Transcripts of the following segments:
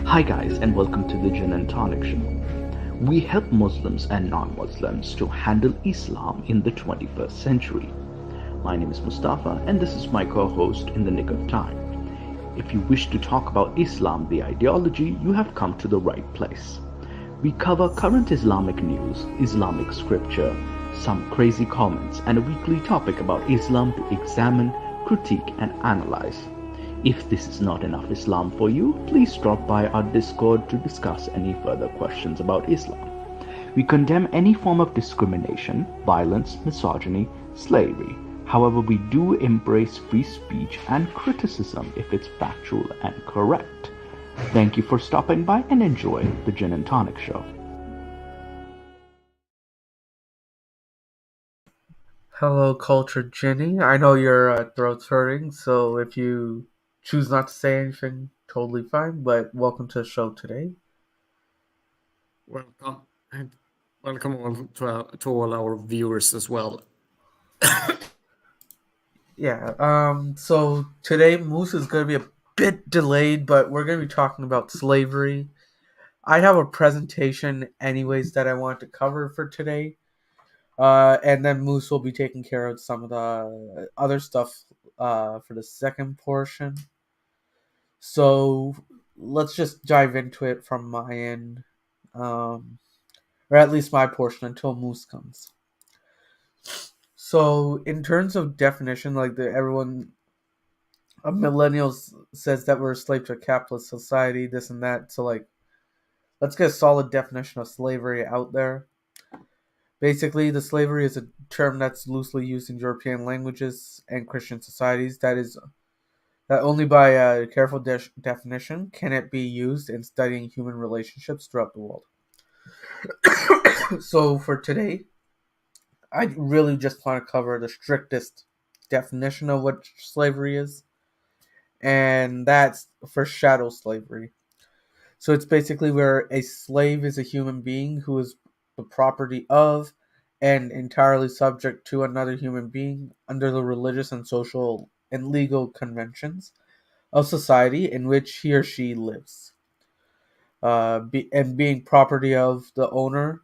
Hi, guys, and welcome to the Gin and Tonic Show. We help Muslims and non Muslims to handle Islam in the 21st century. My name is Mustafa, and this is my co host in the nick of time. If you wish to talk about Islam, the ideology, you have come to the right place. We cover current Islamic news, Islamic scripture, some crazy comments, and a weekly topic about Islam to examine, critique, and analyze. If this is not enough Islam for you, please drop by our Discord to discuss any further questions about Islam. We condemn any form of discrimination, violence, misogyny, slavery. However, we do embrace free speech and criticism if it's factual and correct. Thank you for stopping by and enjoy the Gin and Tonic Show. Hello, Cultured Ginny. I know your throat's hurting, so if you choose not to say anything, totally fine, but welcome to the show today. Welcome, and welcome all to all our viewers as well. So today Moose is going to be a bit delayed, but we're going to be talking about slavery. I have a presentation anyways that I want to cover for today. And then Moose will be taking care of some of the other stuff for the second portion. So let's just dive into it from my end, or at least my portion until Moose comes. So in terms of definition, everyone, millennials says that we're a slave to a capitalist society, this and that. So let's get a solid definition of slavery out there. Basically, the slavery is a term that's loosely used in European languages and Christian societies. That only by a careful definition can it be used in studying human relationships throughout the world. So for today, I really just want to cover the strictest definition of what slavery is, and that's for chattel slavery. So it's basically where a slave is a human being who is the property of and entirely subject to another human being under the religious and social and legal conventions of society in which he or she lives. And being property of the owner,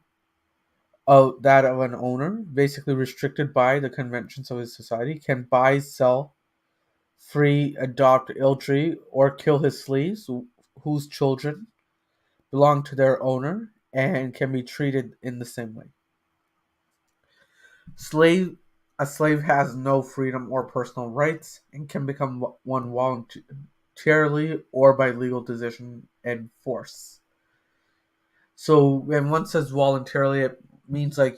of an owner, basically restricted by the conventions of his society, can buy, sell, free, adopt, ill-treat, or kill his slaves whose children belong to their owner and can be treated in the same way. A slave has no freedom or personal rights and can become one voluntarily or by legal decision and force. So when one says voluntarily, it means like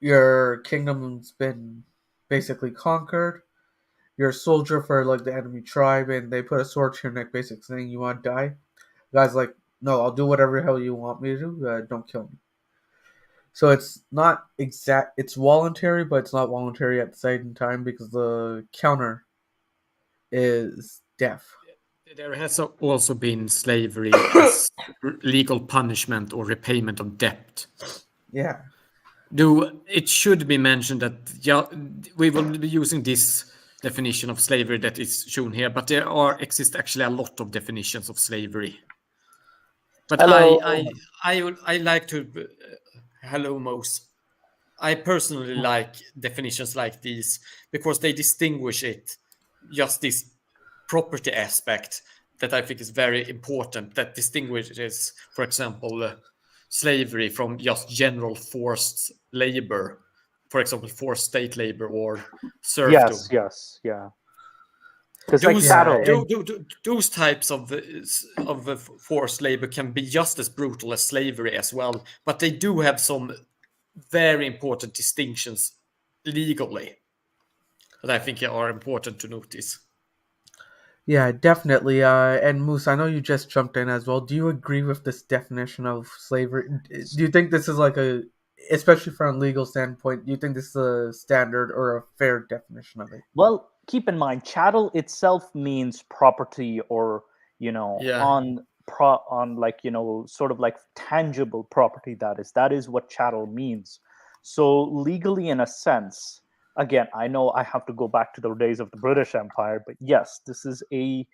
your kingdom's been basically conquered. You're a soldier for like the enemy tribe, and they put a sword to your neck, basically saying you want to die. The guy's like, no, I'll do whatever the hell you want me to do. Don't kill me. So it's not exact. It's voluntary, but it's not voluntary at the same time because the counter is death. There has also been slavery as legal punishment or repayment of debt. Yeah. Though it should be mentioned that we will be using this definition of slavery that is shown here, but there exist actually a lot of definitions of slavery. But Hello. I like to hello Mose. I personally like definitions like these because they distinguish it, just this property aspect that I think is very important, that distinguishes, for example, slavery from just general forced labor, for example, forced state labor or serfdom. Yes, yeah. Because like Those, chattel. those types of forced labor can be just as brutal as slavery as well, but they do have some very important distinctions legally that I think are important to notice. Yeah, definitely. And Moose, I know you just jumped in as well. Do you agree with this definition of slavery? Do you think this is especially from a legal standpoint, do you think this is a standard or a fair definition of it? Well, keep in mind, chattel itself means property, or on sort of like tangible property. That is what chattel means. So legally, in a sense, again, I know I have to go back to the days of the British Empire, but yes, this is a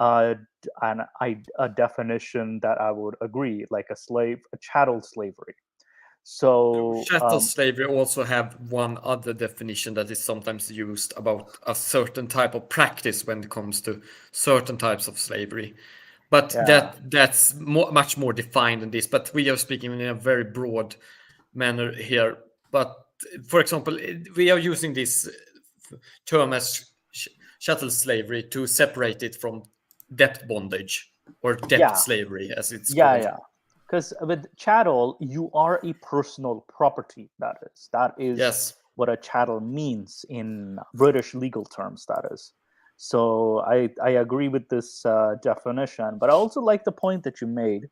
and a definition that I would agree, like a chattel slavery. So Chattel slavery also have one other definition that is sometimes used about a certain type of practice when it comes to certain types of slavery. But that's much more defined than this. But we are speaking in a very broad manner here. But for example, we are using this term as chattel slavery to separate it from debt bondage or debt slavery, as it's called. Because with chattel, you are a personal property. That is yes. what a chattel means in British legal terms. That is. So I agree with this definition, but I also like the point that you made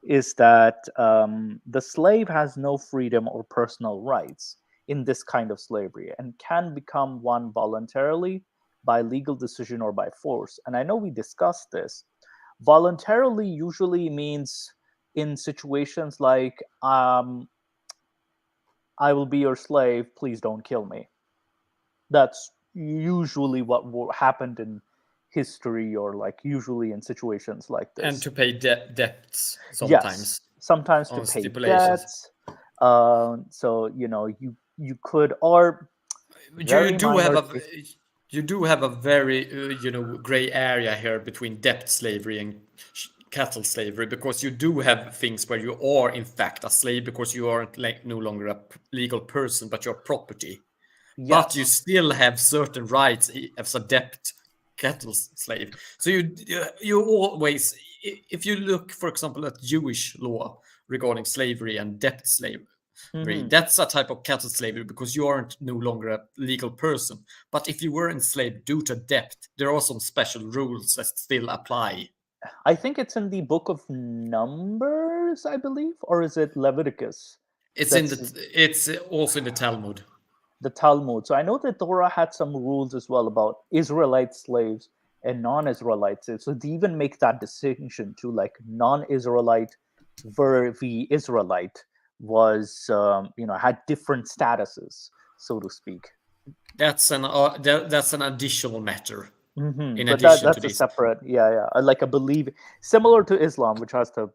is that the slave has no freedom or personal rights in this kind of slavery and can become one voluntarily by legal decision or by force. And I know we discussed this. Voluntarily usually means in situations like I will be your slave, please don't kill me. That's usually what happened in history, or like usually in situations like this. And to pay debts sometimes. Yes, sometimes to pay debts. So you could, or you do have a very gray area here between debt slavery and cattle slavery, because you do have things where you are in fact a slave because you aren't no longer a legal person but you're property. Yes. But you still have certain rights as a debt cattle slave. So you always, if you look for example at Jewish law regarding slavery and debt slavery, that's a type of cattle slavery because you aren't no longer a legal person. But if you were enslaved due to debt, there are some special rules that still apply. I think it's in the book of Numbers, I believe, or is it Leviticus? It's also in the Talmud. The Talmud. So I know that Torah had some rules as well about Israelite slaves and non-Israelite slaves. So they even make that distinction to like non-Israelite versus Israelite was had different statuses, so to speak. That's an additional matter. In but addition that's to a this. Separate, like a similar to Islam, which has the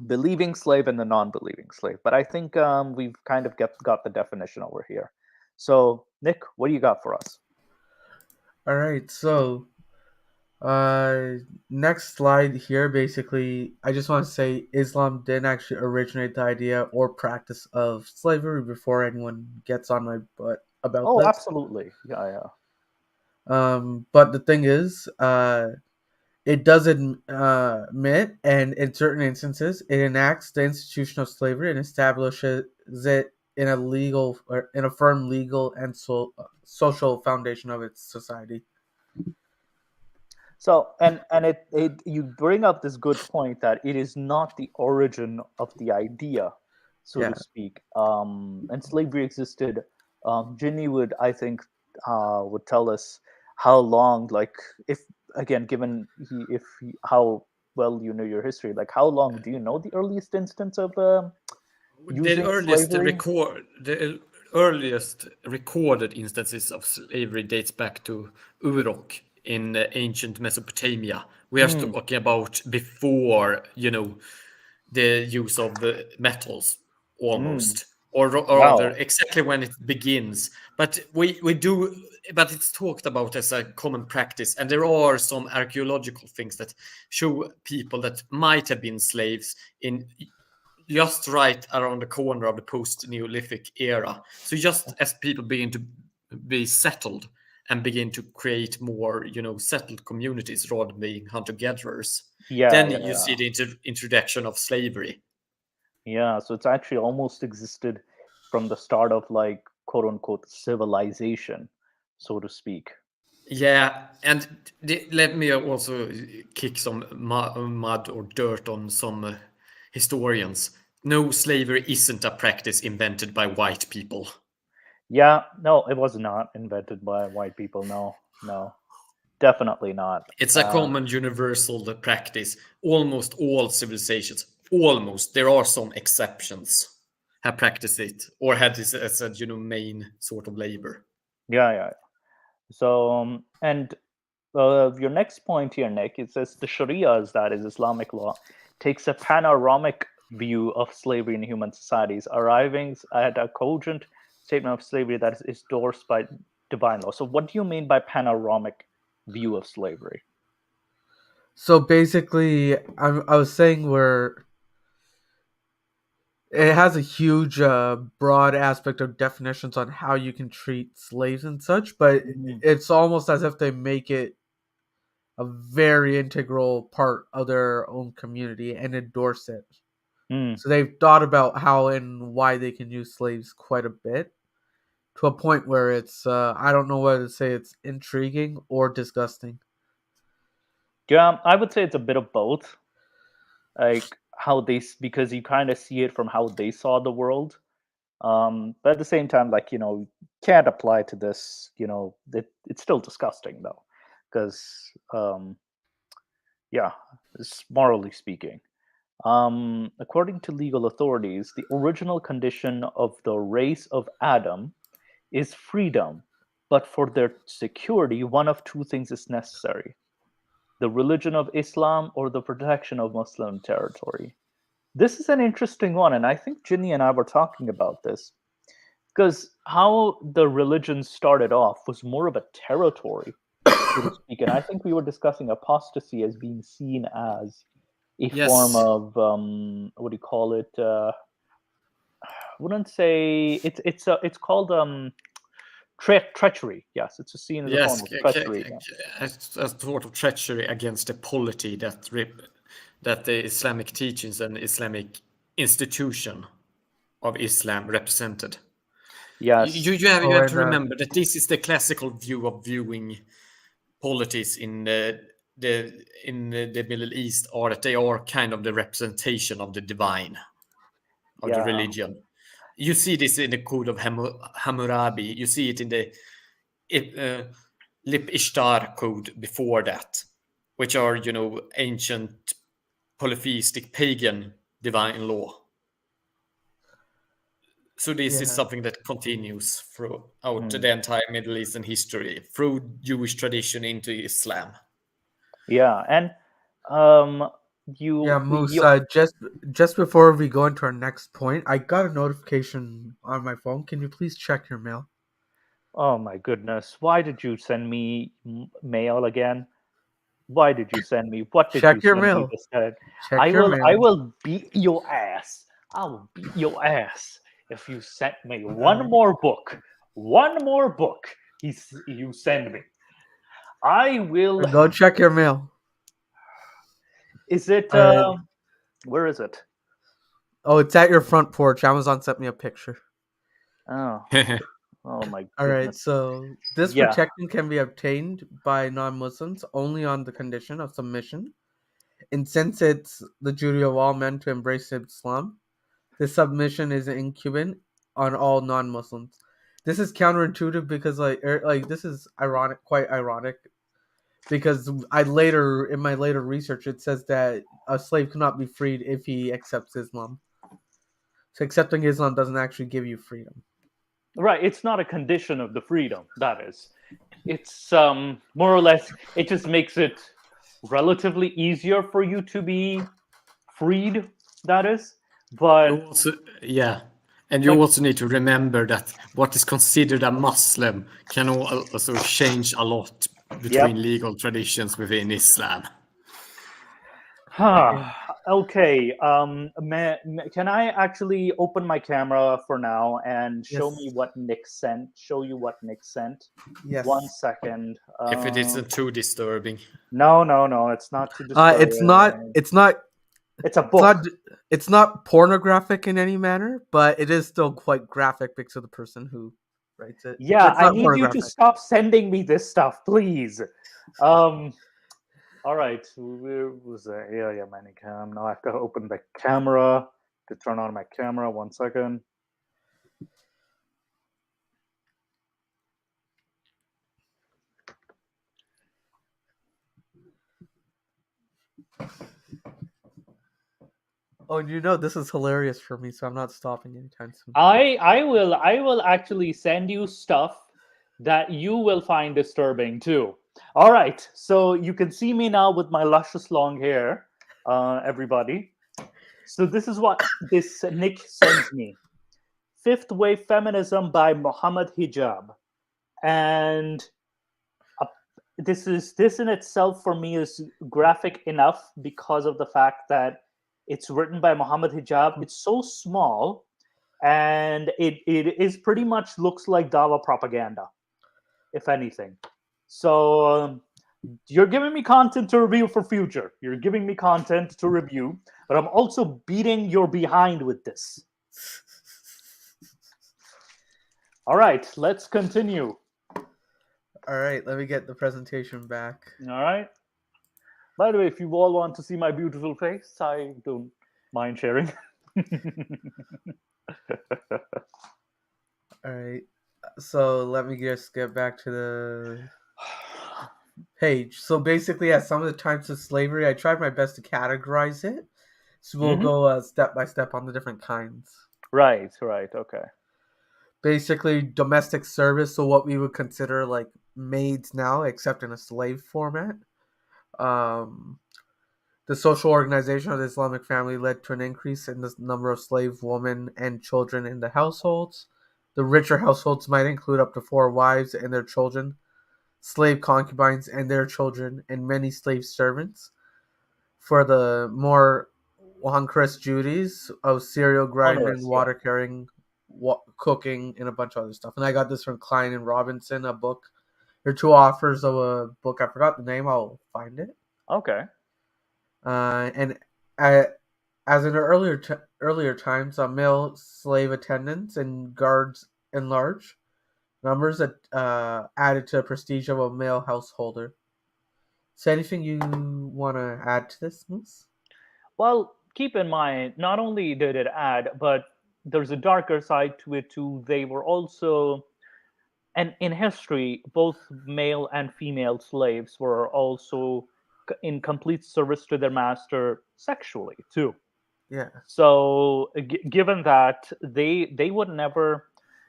believing slave and the non-believing slave. But I think we've kind of got the definition over here. So Nick, what do you got for us? All right, so next slide here. Basically, I just want to say Islam didn't actually originate the idea or practice of slavery before anyone gets on my butt about this. Oh, absolutely. Yeah. But the thing is, it does admit, and in certain instances, it enacts the institution of slavery and establishes it in a firm legal and social foundation of its society. So, and you bring up this good point that it is not the origin of the idea, so to speak. And slavery existed. Ginny would, I think, would tell us how long, like, if again, given how well you know your history, like how long do you know the earliest instance of using slavery? The earliest recorded instances of slavery dates back to Uruk in ancient Mesopotamia. We are talking about before, the use of the metals almost. Or rather, exactly when it begins. But but it's talked about as a common practice. And there are some archaeological things that show people that might have been slaves in just right around the corner of the post-Neolithic era. So just as people begin to be settled and begin to create more, settled communities rather than being hunter-gatherers, then you see the introduction of slavery. Yeah, so it's actually almost existed from the start of like quote unquote civilization, so to speak. Yeah, and let me also kick some mud or dirt on some historians. No, slavery isn't a practice invented by white people. Yeah, no, it was not invented by white people. No, definitely not. It's a common universal practice. Almost all civilizations, there are some exceptions, have practiced it or had this as a main sort of labor. Yeah. So and your next point here, Nick, it says the Sharia, that is Islamic law, takes a panoramic view of slavery in human societies, arriving at a cogent statement of slavery that is endorsed by divine law. So, what do you mean by panoramic view of slavery? So basically, I was saying where it has a huge, broad aspect of definitions on how you can treat slaves and such, but it's almost as if they make it a very integral part of their own community and endorse it. So they've thought about how and why they can use slaves quite a bit, to a point where it's, I don't know whether to say it's intriguing or disgusting. Yeah, I would say it's a bit of both. Like how because you kind of see it from how they saw the world. But at the same time, like, can't apply to this, it's still disgusting though. Because, yeah, it's morally speaking. According to legal authorities, the original condition of the race of Adam is freedom, but for their security, one of two things is necessary: the religion of Islam or the protection of Muslim territory. This is an interesting one, and I think Ginny and I were talking about this, because how the religion started off was more of a territory, so to speak, and I think we were discussing apostasy as being seen as a form of what do you call it? I wouldn't say it's called treachery. Yes, it's a scene as a form of treachery. A sort of treachery against the polity that the Islamic teachings and Islamic institution of Islam represented. Yes, you have to remember that this is the classical view of viewing polities in the Middle East, or that they are kind of the representation of the divine, of the religion. You see this in the Code of Hammurabi. You see it in the Lip Ishtar Code before that, which are, ancient polytheistic pagan divine law. So this is something that continues throughout the entire Middle Eastern history, through Jewish tradition into Islam. Yeah, and Musa, just before we go into our next point, I got a notification on my phone. Can you please check your mail? Oh my goodness! Why did you send me mail again? Why did you send me? What did Check you your send mail. me this time? Check your mail. I will beat your ass. I will beat your ass if you sent me one more book. One more book. You send me. I will. Go check your mail. Is it? Where is it? Oh, it's at your front porch. Amazon sent me a picture. Oh. Oh my goodness. All right, so this protection can be obtained by non-Muslims only on the condition of submission. And since it's the duty of all men to embrace Islam, this submission is incumbent on all non-Muslims. This is counterintuitive because this is quite ironic, because in my later research, it says that a slave cannot be freed if he accepts Islam. So accepting Islam doesn't actually give you freedom. Right, it's not a condition of the freedom, that is. It's more or less, it just makes it relatively easier for you to be freed, that is. But and you also need to remember that what is considered a Muslim can also change a lot between legal traditions within Islam. Okay. Can I actually open my camera for now and show me what Nick sent? Show you what Nick sent. Yes. 1 second. If it isn't too disturbing. No. It's not too disturbing. It's a book. It's not pornographic in any manner, but it is still quite graphic because of the person who writes it. Yeah, I need you to stop sending me this stuff, please. All right, where was that? Yeah, Manicam. Now I've got to open the camera to turn on my camera. 1 second. Oh, this is hilarious for me, so I'm not stopping anytime soon. I will actually send you stuff that you will find disturbing too. All right, so you can see me now with my luscious long hair, everybody. So this is what this Nick sends me: Fifth Wave Feminism by Muhammad Hijab, and uh, this in itself for me is graphic enough because of the fact that it's written by Muhammad Hijab. It's so small, and it is pretty much looks like Dawa propaganda, if anything. So you're giving me content to review for future. You're giving me content to review, but I'm also beating your behind with this. All right, let's continue. All right, let me get the presentation back. All right. By the way, if you all want to see my beautiful face, I don't mind sharing. All right. So let me just get back to the page. So basically, at some of the types of slavery, I tried my best to categorize it. So we'll go step by step on the different kinds. Right, okay. Basically, domestic service, so what we would consider like maids now, except in a slave format. The social organization of the Islamic family led to an increase in the number of slave women and children in the households. The richer households might include up to 4 wives and their children, slave concubines and their children, and many slave servants. For the more onerous duties of cereal grinding, water carrying, cooking, and a bunch of other stuff. And I got this from Klein and Robinson, a book. They're two authors of a book. I forgot the name. I'll find it. Okay. And as in earlier times, male slave attendants and guards in large numbers that added to the prestige of a male householder. So anything you want to add to this, Moose? Well, keep in mind, not only did it add, but there's a darker side to it too. They were also, and in history, both male and female slaves were also in complete service to their master sexually too. Yeah. So given that they would never,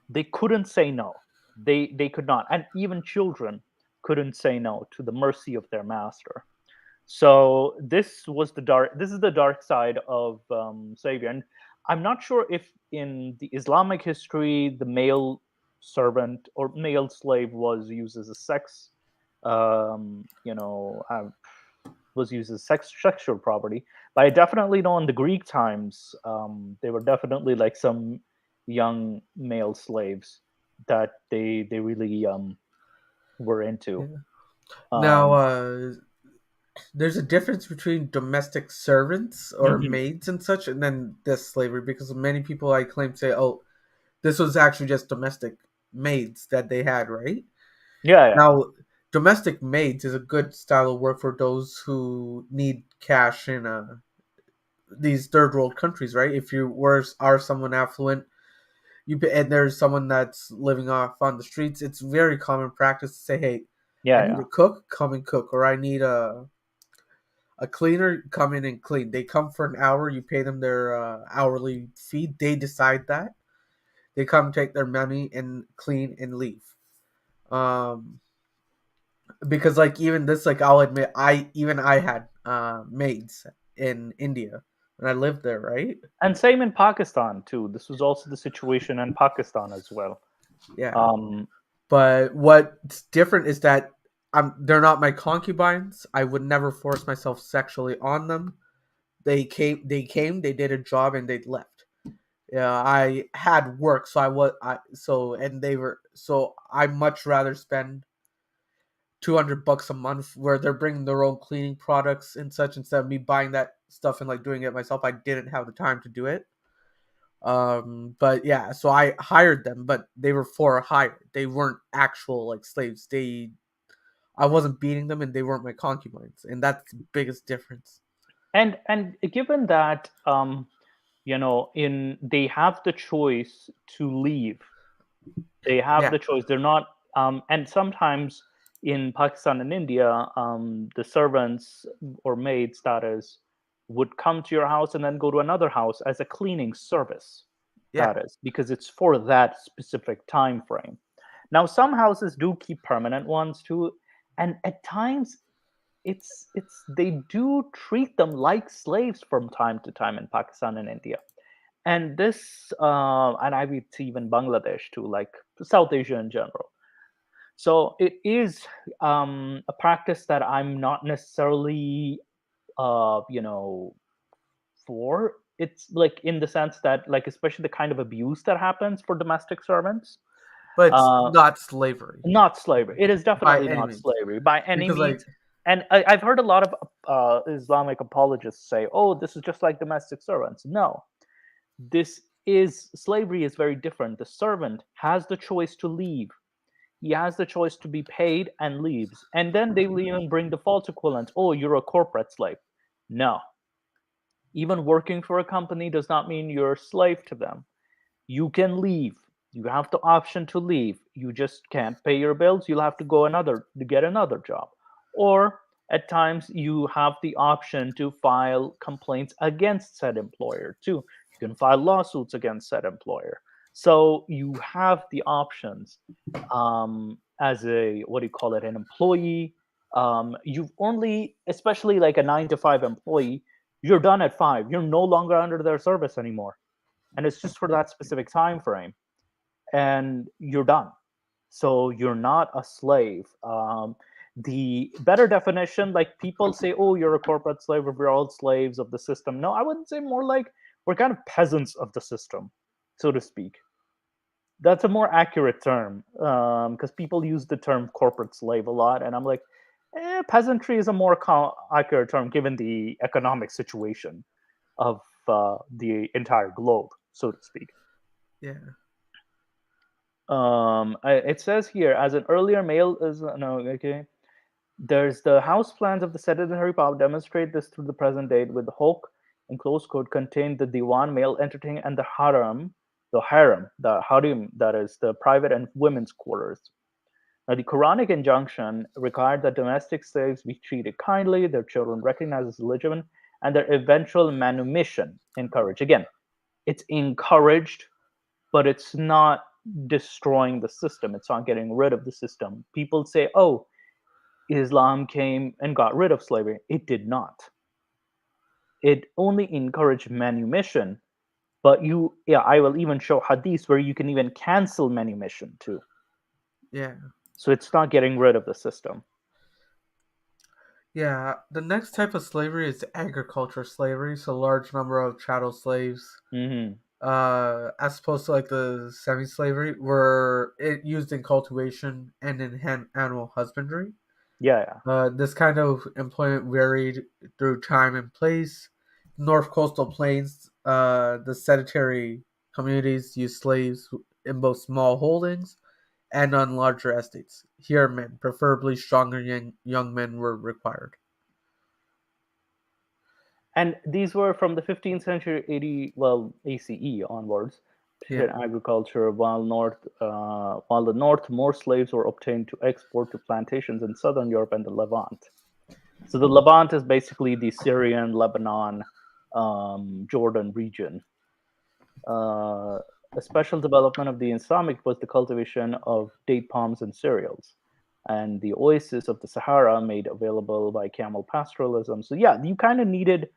they couldn't say no. They could not, and even children couldn't say no to the mercy of their master. So this was the dark. This is the dark side of slavery, and I'm not sure if in the Islamic history the male servant or male slave was used as a sex, you know, was used as sexual property. But I definitely know in the Greek times, they were definitely like some young male slaves that they really were into. Yeah. Now, there's a difference between domestic servants or maids and such, and then this slavery, because many people I claim say, "Oh, this was actually just domestic maids that they had," right? Yeah. Now, domestic maids is a good style of work for those who need cash in these third world countries, right? If you are someone affluent, and there's someone that's living off on the streets, it's very common practice to say, "Hey, I need a cook, come and cook," or "I need a cleaner, come in and clean." They come for an hour, you pay them their hourly fee. They decide that. They come take their money and clean and leave. Because like even this, like I'll admit, I had maids in India when I lived there, right? And same in Pakistan too. This was also the situation in Pakistan as well. Yeah. But what's different is that they're not my concubines. I would never force myself sexually on them. They came, they did a job, and they left. Yeah, I had work, so I much rather spend $200 a month where they're bringing their own cleaning products and such, instead of me buying that stuff and like doing it myself. I didn't have the time to do it. But yeah, so I hired them, but they were for hire. They weren't actual like slaves. I wasn't beating them, and they weren't my concubines, and that's the biggest difference. And given that they have the choice to leave. They have the choice. They're not and sometimes in Pakistan and India, the servants or maids, that is, would come to your house and then go to another house as a cleaning service. That is, because it's for that specific time frame. Now, some houses do keep permanent ones too, And at times, it's they do treat them like slaves from time to time in Pakistan and India. And this, and I would see even Bangladesh too, like South Asia in general. So it is a practice that I'm not necessarily, you know, for. It's like in the sense that, like, especially the kind of abuse that happens for domestic servants. But it's Uh, not slavery. Not slavery. It is By definitely any not means. slavery by any Because, like, means. And I've heard a lot of Islamic apologists say, "Oh, this is just like domestic servants." No, this is slavery is very different. The servant has the choice to leave. He has the choice to be paid and leaves. And then they will even bring the false equivalent. Oh, you're a corporate slave. No. Even working for a company does not mean you're a slave to them. You can leave. You have the option to leave. You just can't pay your bills. You'll have to go to get another job. Or at times you have the option to file complaints against said employer too. You can file lawsuits against said employer. So you have the options as a, what do you call it, an employee. You've only, especially like a 9 to 5 employee, you're done at 5. You're no longer under their service anymore, and it's just for that specific time frame, and you're done. So you're not a slave. The better definition, like people say, oh, you're a corporate slave, or we're all slaves of the system. No, I wouldn't say. More like we're kind of peasants of the system, so to speak. That's a more accurate term, because people use the term corporate slave a lot, and I'm like, peasantry is a more accurate term given the economic situation of the entire globe, so to speak. yeah. It says here, as an earlier male is no, okay. There's the house plans of the sedentary power demonstrate this through the present date, with the Hawk in close quote contained the Diwan male entertaining and the harem, that is the private and women's quarters. Now, the Quranic injunction required that domestic slaves be treated kindly, their children recognized as legitimate, and their eventual manumission encouraged. Again, it's encouraged, but it's not destroying the system. It's not getting rid of the system. People say, oh, Islam came and got rid of slavery. It did not. It only encouraged manumission. But I will even show hadiths where you can even cancel manumission too. Yeah. So it's not getting rid of the system. Yeah. The next type of slavery is agriculture slavery. So, large number of chattel slaves. Mm-hmm. As opposed to like the semi-slavery, were it used in cultivation and in animal husbandry. Yeah. This kind of employment varied through time and place. North coastal plains, the sedentary communities used slaves in both small holdings and on larger estates. Here, men, preferably stronger young men, were required. And these were from the 15th century ACE onwards. In agriculture, while the north, more slaves were obtained to export to plantations in southern Europe and the Levant. So the Levant is basically the Syrian, Lebanon, Jordan region. A special development of the Islamic was the cultivation of date palms and cereals, and the oasis of the Sahara made available by camel pastoralism. So yeah, you kind of needed.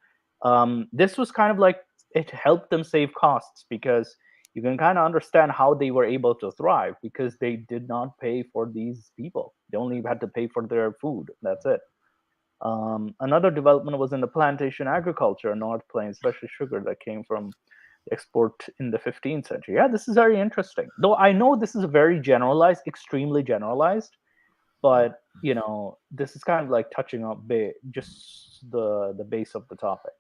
This was kind of like, it helped them save costs, because you can kind of understand how they were able to thrive, because they did not pay for these people. They only had to pay for their food. That's it. Another development was in the plantation agriculture in North Plains, especially sugar that came from export in the 15th century. Yeah, this is very interesting. Though I know this is very generalized, extremely generalized, but this is kind of like touching on just the base of the topic.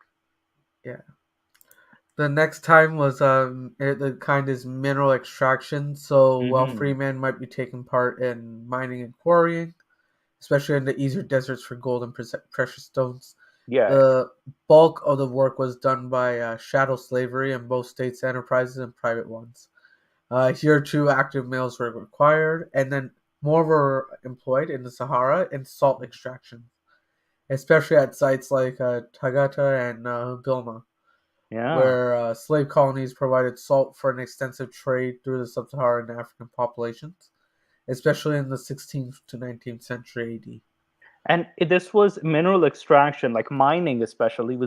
Yeah. The next time was the kind is mineral extraction. So while free men might be taking part in mining and quarrying, especially in the easier deserts for gold and precious stones, the bulk of the work was done by chattel slavery in both states' enterprises and private ones. Here, too, active males were required, and then more were employed in the Sahara in salt extraction, especially at sites like Tagata and Bilma, where slave colonies provided salt for an extensive trade through the sub-Saharan African populations, especially in the 16th to 19th century AD. And this was mineral extraction, like mining especially,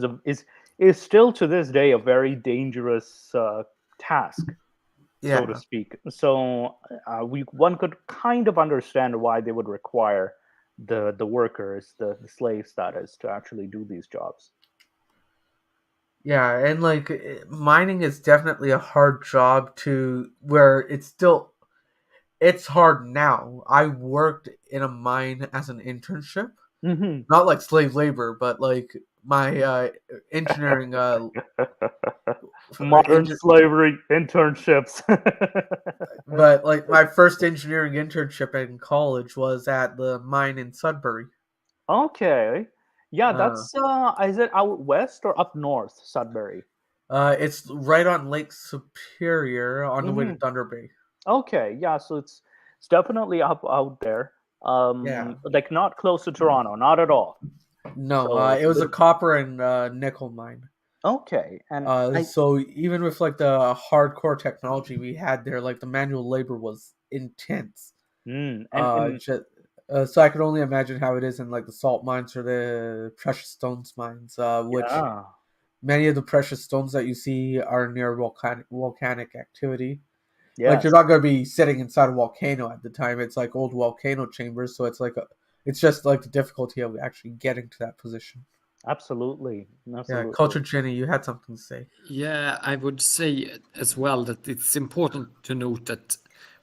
is still to this day a very dangerous task, so to Yeah. speak. So one could kind of understand why they would require the workers, the slaves, that is, to actually do these jobs. Yeah, and like mining is definitely a hard job to where it's hard now. I worked in a mine as an internship, Hmm. not like slave labor, but like my engineering Modern slavery internships. but like my first engineering internship in college was at the mine in Sudbury. Okay. Yeah, Uh, that's is it out west or up north, Sudbury? it's right on Lake Superior on the way to Hmm. Thunder Bay. Okay, yeah, so it's definitely up out there. Yeah. Like not close to Toronto, not at all. No, So it's it a was bit a copper and nickel mine. okay. And I So even with like the hardcore technology we had there, like the manual labor was intense. and in So I could only imagine how it is in like the salt mines or the precious stones mines, which yeah, many of the precious stones that you see are near volcanic activity. Like you're yes, not going to be sitting inside a volcano at the time. It's like old volcano chambers, so it's just like the difficulty of actually getting to that position. absolutely, Yeah, absolutely. Culture Jenny, you had something to say. Yeah, I would say as well that it's important to note that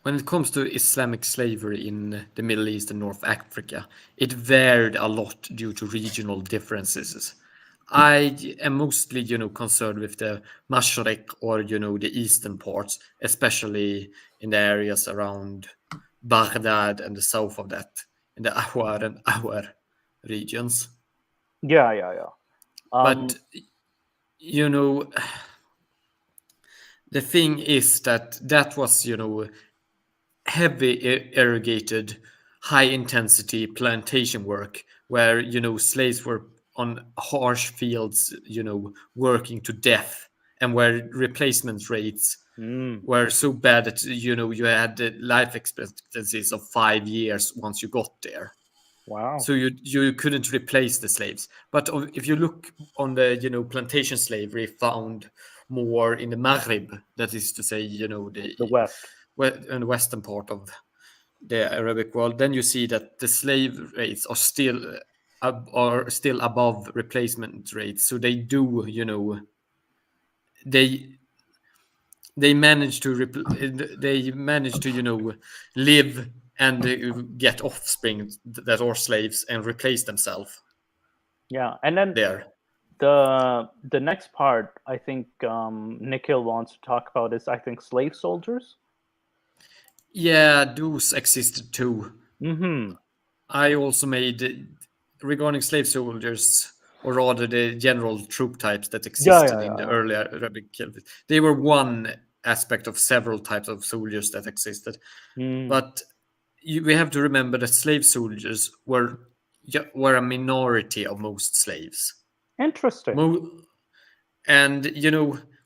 when it comes to Islamic slavery in the Middle East and North Africa, it varied a lot due to regional differences. I am mostly, concerned with the Mashriq or, the eastern parts, especially in the areas around Baghdad and the south of that, in the Ahwar and Awar regions. Yeah, yeah, yeah. But, you know, the thing is that was, heavy irrigated, high intensity plantation work where, slaves were on harsh fields, working to death, and where replacement rates Mm, were so bad that, you had the life expectancies of 5 years once you got there. wow. So you couldn't replace the slaves. But if you look on the plantation slavery found more in the Maghrib, that is to say, The West. in the western part of the Arabic world, then you see that the slave rates are still above replacement rates. So they do, they they manage to live and get offspring that are slaves and replace themselves Yeah, and then there. the next part I think Nikhil wants to talk about is I think slave soldiers. Yeah, those existed too. Mm-hmm. I also made regarding slave soldiers, or rather the general troop types that Yeah, existed yeah, in the yeah. early Arabic Caliphate. They were one aspect of several types of soldiers that existed. Mm, But we have to remember that slave soldiers were a minority of most slaves. interesting. Mo- And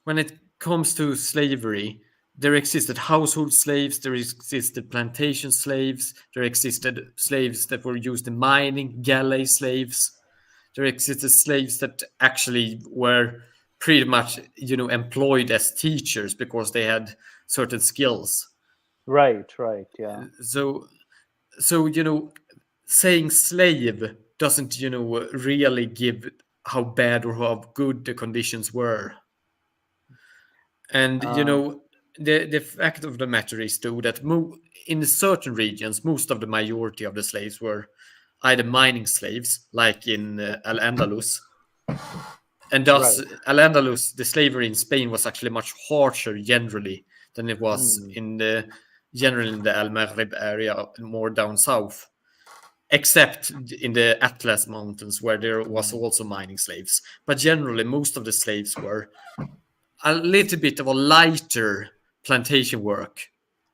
when it comes to slavery, there existed household slaves, there existed plantation slaves, there existed slaves that were used in mining, galley slaves. There existed slaves that actually were pretty much, employed as teachers because they had certain skills. Right, right, yeah. So, so saying slave doesn't, really give how bad or how good the conditions were. And Uh, the fact of the matter is too that in certain regions, most of the majority of the slaves were either mining slaves, like in Al Andalus, and thus right. Al Andalus, the slavery in Spain was actually much harsher generally than it was Mm, in the generally in the Al Maghrib area, more down south. Except in the Atlas Mountains, where there was mm. also mining slaves. But generally, most of the slaves were a little bit of a lighter plantation work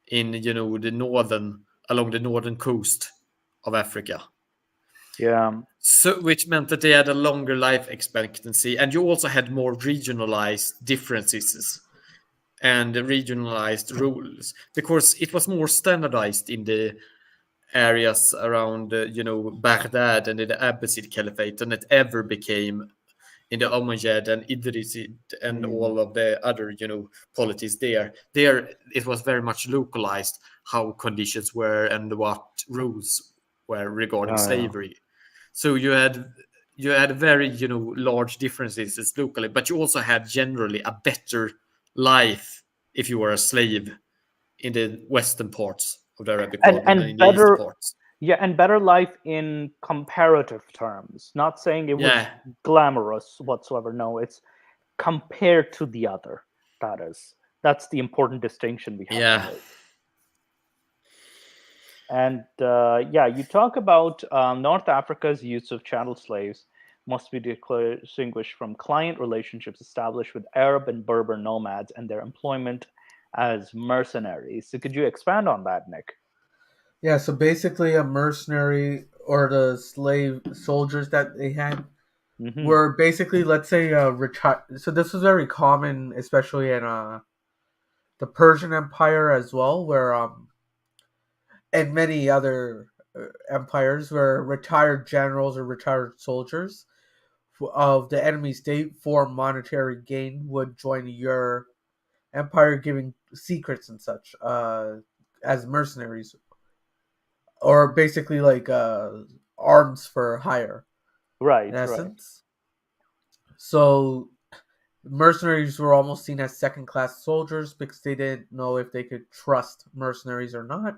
in the northern along the northern coast of Africa. Yeah. So which meant that they had a longer life expectancy, and you also had more regionalized differences and regionalized rules because it was more standardized in the areas around Baghdad and in the Abbasid Caliphate than it ever became in the Umayyad and Idrisid and all of the other polities there. There it was very much localized how conditions were and what rules were regarding slavery. So you had very large differences locally, but you also had generally a better life if you were a slave in the western parts of the Arabic world than in the eastern parts. Yeah, and better life in comparative terms. Not saying it was glamorous whatsoever. No, it's compared to the other. That's the important distinction we have to make. And you talk about North Africa's use of chattel slaves must be distinguished from client relationships established with Arab and Berber nomads and their employment as mercenaries. So could you expand on that, Nick? Yeah, so basically a mercenary or the slave soldiers that they had were basically, let's say, retired. So this was very common, especially in the Persian Empire as well, where and many other empires where retired generals or retired soldiers of the enemy state for monetary gain would join your empire, giving secrets and such as mercenaries. Or basically like arms for hire, right? In essence, so mercenaries were almost seen as second-class soldiers because they didn't know if they could trust mercenaries or not.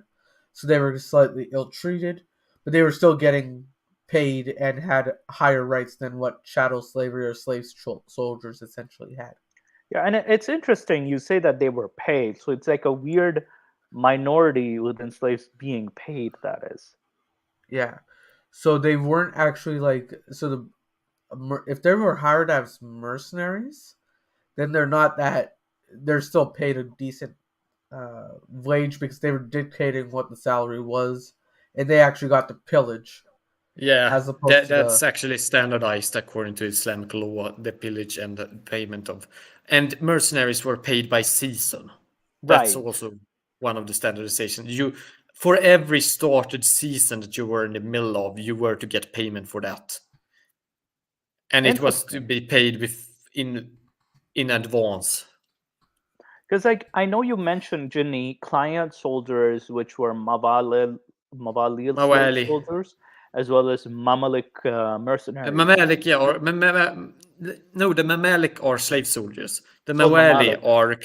So they were slightly ill-treated, but they were still getting paid and had higher rights than what chattel slavery or slave soldiers essentially had. Yeah, and it's interesting you say that they were paid. So it's like a weird minority within slaves being paid, that is. Yeah. So they weren't actually like, so if they were hired as mercenaries, then they're still paid a decent wage because they were dictating what the salary was, and they actually got to pillage. Yeah, as opposed that's actually standardized according to Islamic law, the pillage and the payment of, and mercenaries were paid by season. That's also one of the standardizations. For every started season that you were in the middle of, you were to get payment for that, and it was to be paid in advance. Because I know you mentioned, Ginny, client soldiers, which were Mawalil soldiers, as well as Mamalik mercenaries. Mamalik, no, the Mamalik are slave soldiers. The Mawali are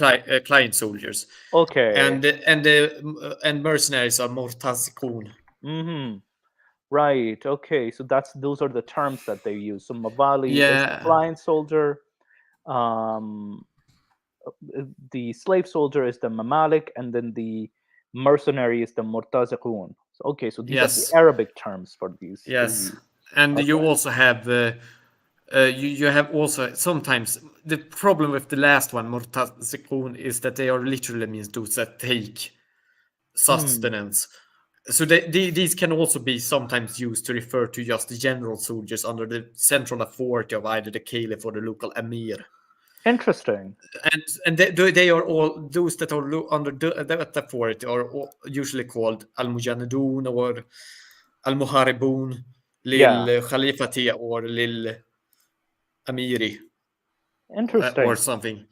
client soldiers. Okay. And mercenaries are Murtazikun. Mm-hmm. Right. Okay. So those are the terms that they use. So Mawali is the client soldier. The slave soldier is the Mamalik, and then the mercenary is the Murtazikun. So, okay, so these are the Arabic terms for these. Yes, and you also have you have also sometimes the problem with the last one, Murtazikun, is that they are literally means those that take sustenance. So these can also be sometimes used to refer to just the general soldiers under the central authority of either the caliph or the local emir. Interesting. And they are all those that are under that authority are usually called al-mujannidun or al-muharibun lil khalifati or lil amiri. Interesting. Or something.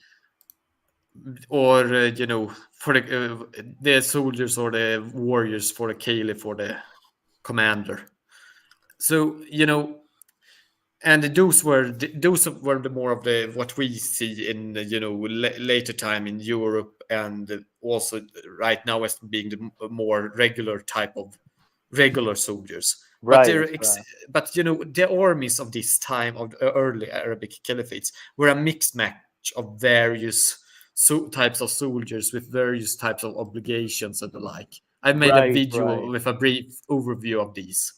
Or for the soldiers or the warriors for the caliph or the commander. So and those were the more of the what we see in later time in Europe, and also right now as being the more regular type of regular soldiers. Right. But the armies of this time of the early Arabic caliphates were a mixed match of various types of soldiers with various types of obligations and the like. I made a video with a brief overview of these.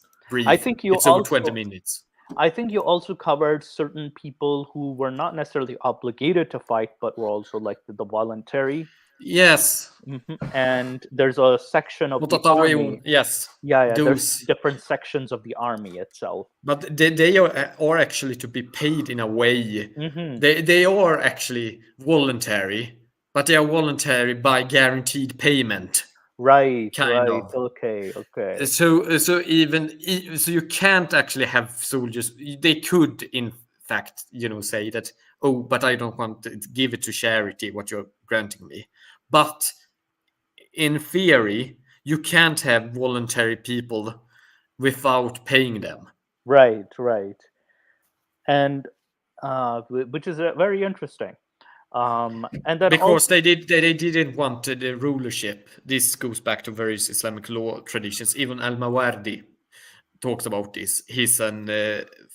I think it's over 20 minutes. I think you also covered certain people who were not necessarily obligated to fight, but were also like the voluntary. Yes. Mm-hmm. And there's a section of the army. Yes. Yeah. There's different sections of the army itself. But they are actually to be paid in a way. Mm-hmm. They are actually voluntary, but they are voluntary by guaranteed payment. Right, kind right. of. Okay, okay. So you can't actually have soldiers. They could, in fact, say that, oh, but I don't want to give it to charity what you're granting me. But in theory, you can't have voluntary people without paying them. Right, right. And which is very interesting. And then Because also, they didn't want the rulership. This goes back to various Islamic law traditions. Even Al-Mawardi talks about this. He's an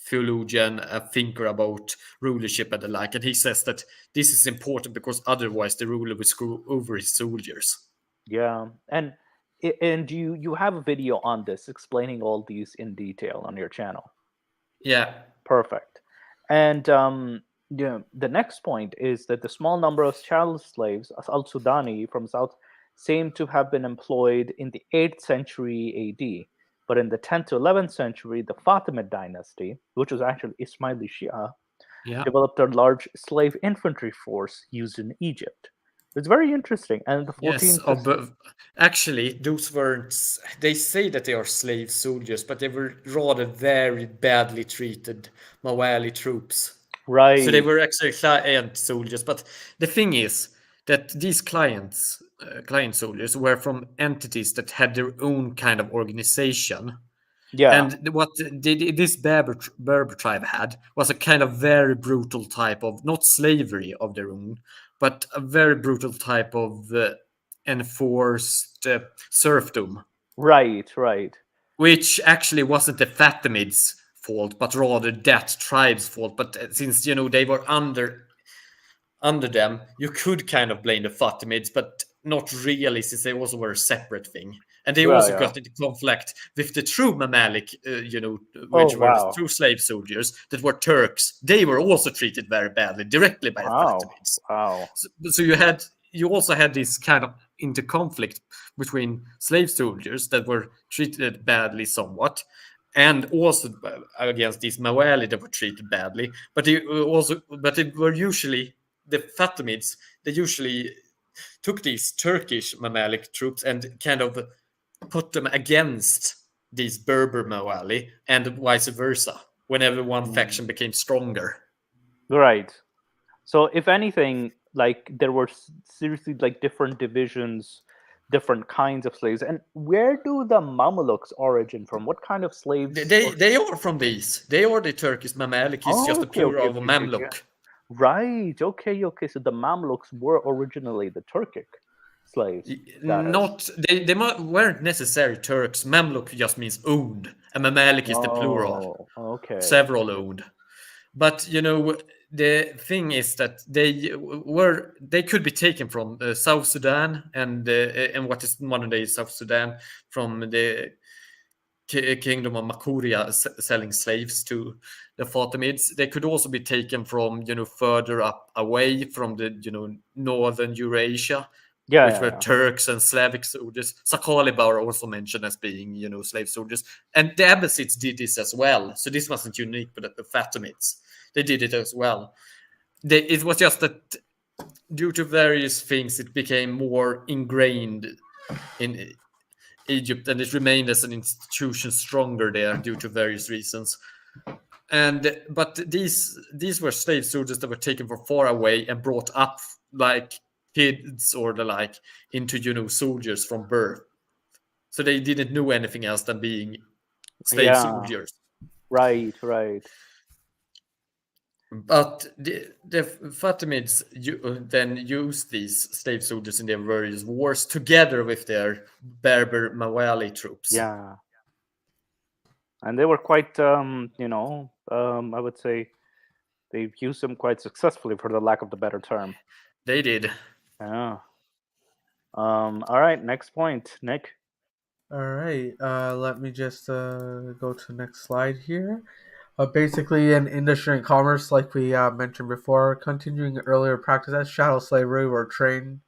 theologian, a thinker about rulership and the like, and he says that this is important because otherwise the ruler will screw over his soldiers. yeah, and you have a video on this explaining all these in detail on your channel. Yeah. Perfect. And yeah, the next point is that the small number of chattel slaves, Al Sudani from South, seem to have been employed in the 8th century AD. But in the 10th to 11th century, the Fatimid dynasty, which was actually Ismaili Shia, Yeah. developed a large slave infantry force used in Egypt. It's very interesting. And in the Yes, 14th, but actually, those weren't. They say that they are slave soldiers, but they were rather very badly treated Mawali troops. So they right, were actually client soldiers. But the thing is that these client soldiers, were from entities that had their own kind of organization. yeah, And what this Berber tribe had was a kind of very brutal type of, not slavery of their own, but a very brutal type of enforced serfdom, right, right, which actually wasn't the Fatimids' fault, but rather that tribe's fault. But since they were under them, you could kind of blame the Fatimids, but not really, since they also were a separate thing. And they yeah, also yeah. got into conflict with the true Mamalik, Oh, which were wow, true slave soldiers that were Turks. They were also treated very badly, directly by the wow, Fatimids. wow. So you also had this kind of interconflict between slave soldiers that were treated badly somewhat, and also against these Mawali that were treated badly. But they were usually the Fatimids. They usually took these Turkish Mamalik troops and kind of put them against these Berber Mawali, and vice versa. Whenever one Mm. faction became stronger, Right. So, if anything, like there were seriously like different divisions, different kinds of slaves. And where do the Mamelukes origin from? What kind of they slaves? they, they are from these. They are the Turkish Mamalik. Is Oh, just a okay, plural okay, of a okay, okay, okay. Mamluk. Right. Okay, okay. So the Mamluks were originally the Turkic slaves. That is. Not they weren't necessarily Turks. Mamluk just means owned, and Mamalik is the plural, Oh, okay. several owned. But the thing is that they could be taken from South Sudan and what is modern day South Sudan, from the kingdom of Makuria, selling slaves to the Fatimids. They could also be taken from further up away from the northern Eurasia, Yeah, which yeah, were yeah. Turks and Slavic soldiers. Sakaliba are also mentioned as being slave soldiers, and the Abbasids did this as well. So this wasn't unique, but the Fatimids, they did it as well. It was just that due to various things, it became more ingrained in Egypt, and it remained as an institution stronger there due to various reasons. But these were slave soldiers that were taken from far away and brought up like kids or the like into soldiers from birth. So they didn't know anything else than being slave Yeah. soldiers. Right, right. But the Fatimids then used these slave soldiers in their various wars together with their Berber Mawali troops. Yeah. And they were quite, I would say they've used them quite successfully, for the lack of the better term. They did. Yeah. All right. Next point, Nick. All right. Let me just go to the next slide here. Basically, in industry and commerce, like we mentioned before, continuing earlier practices, chattel slavery were trained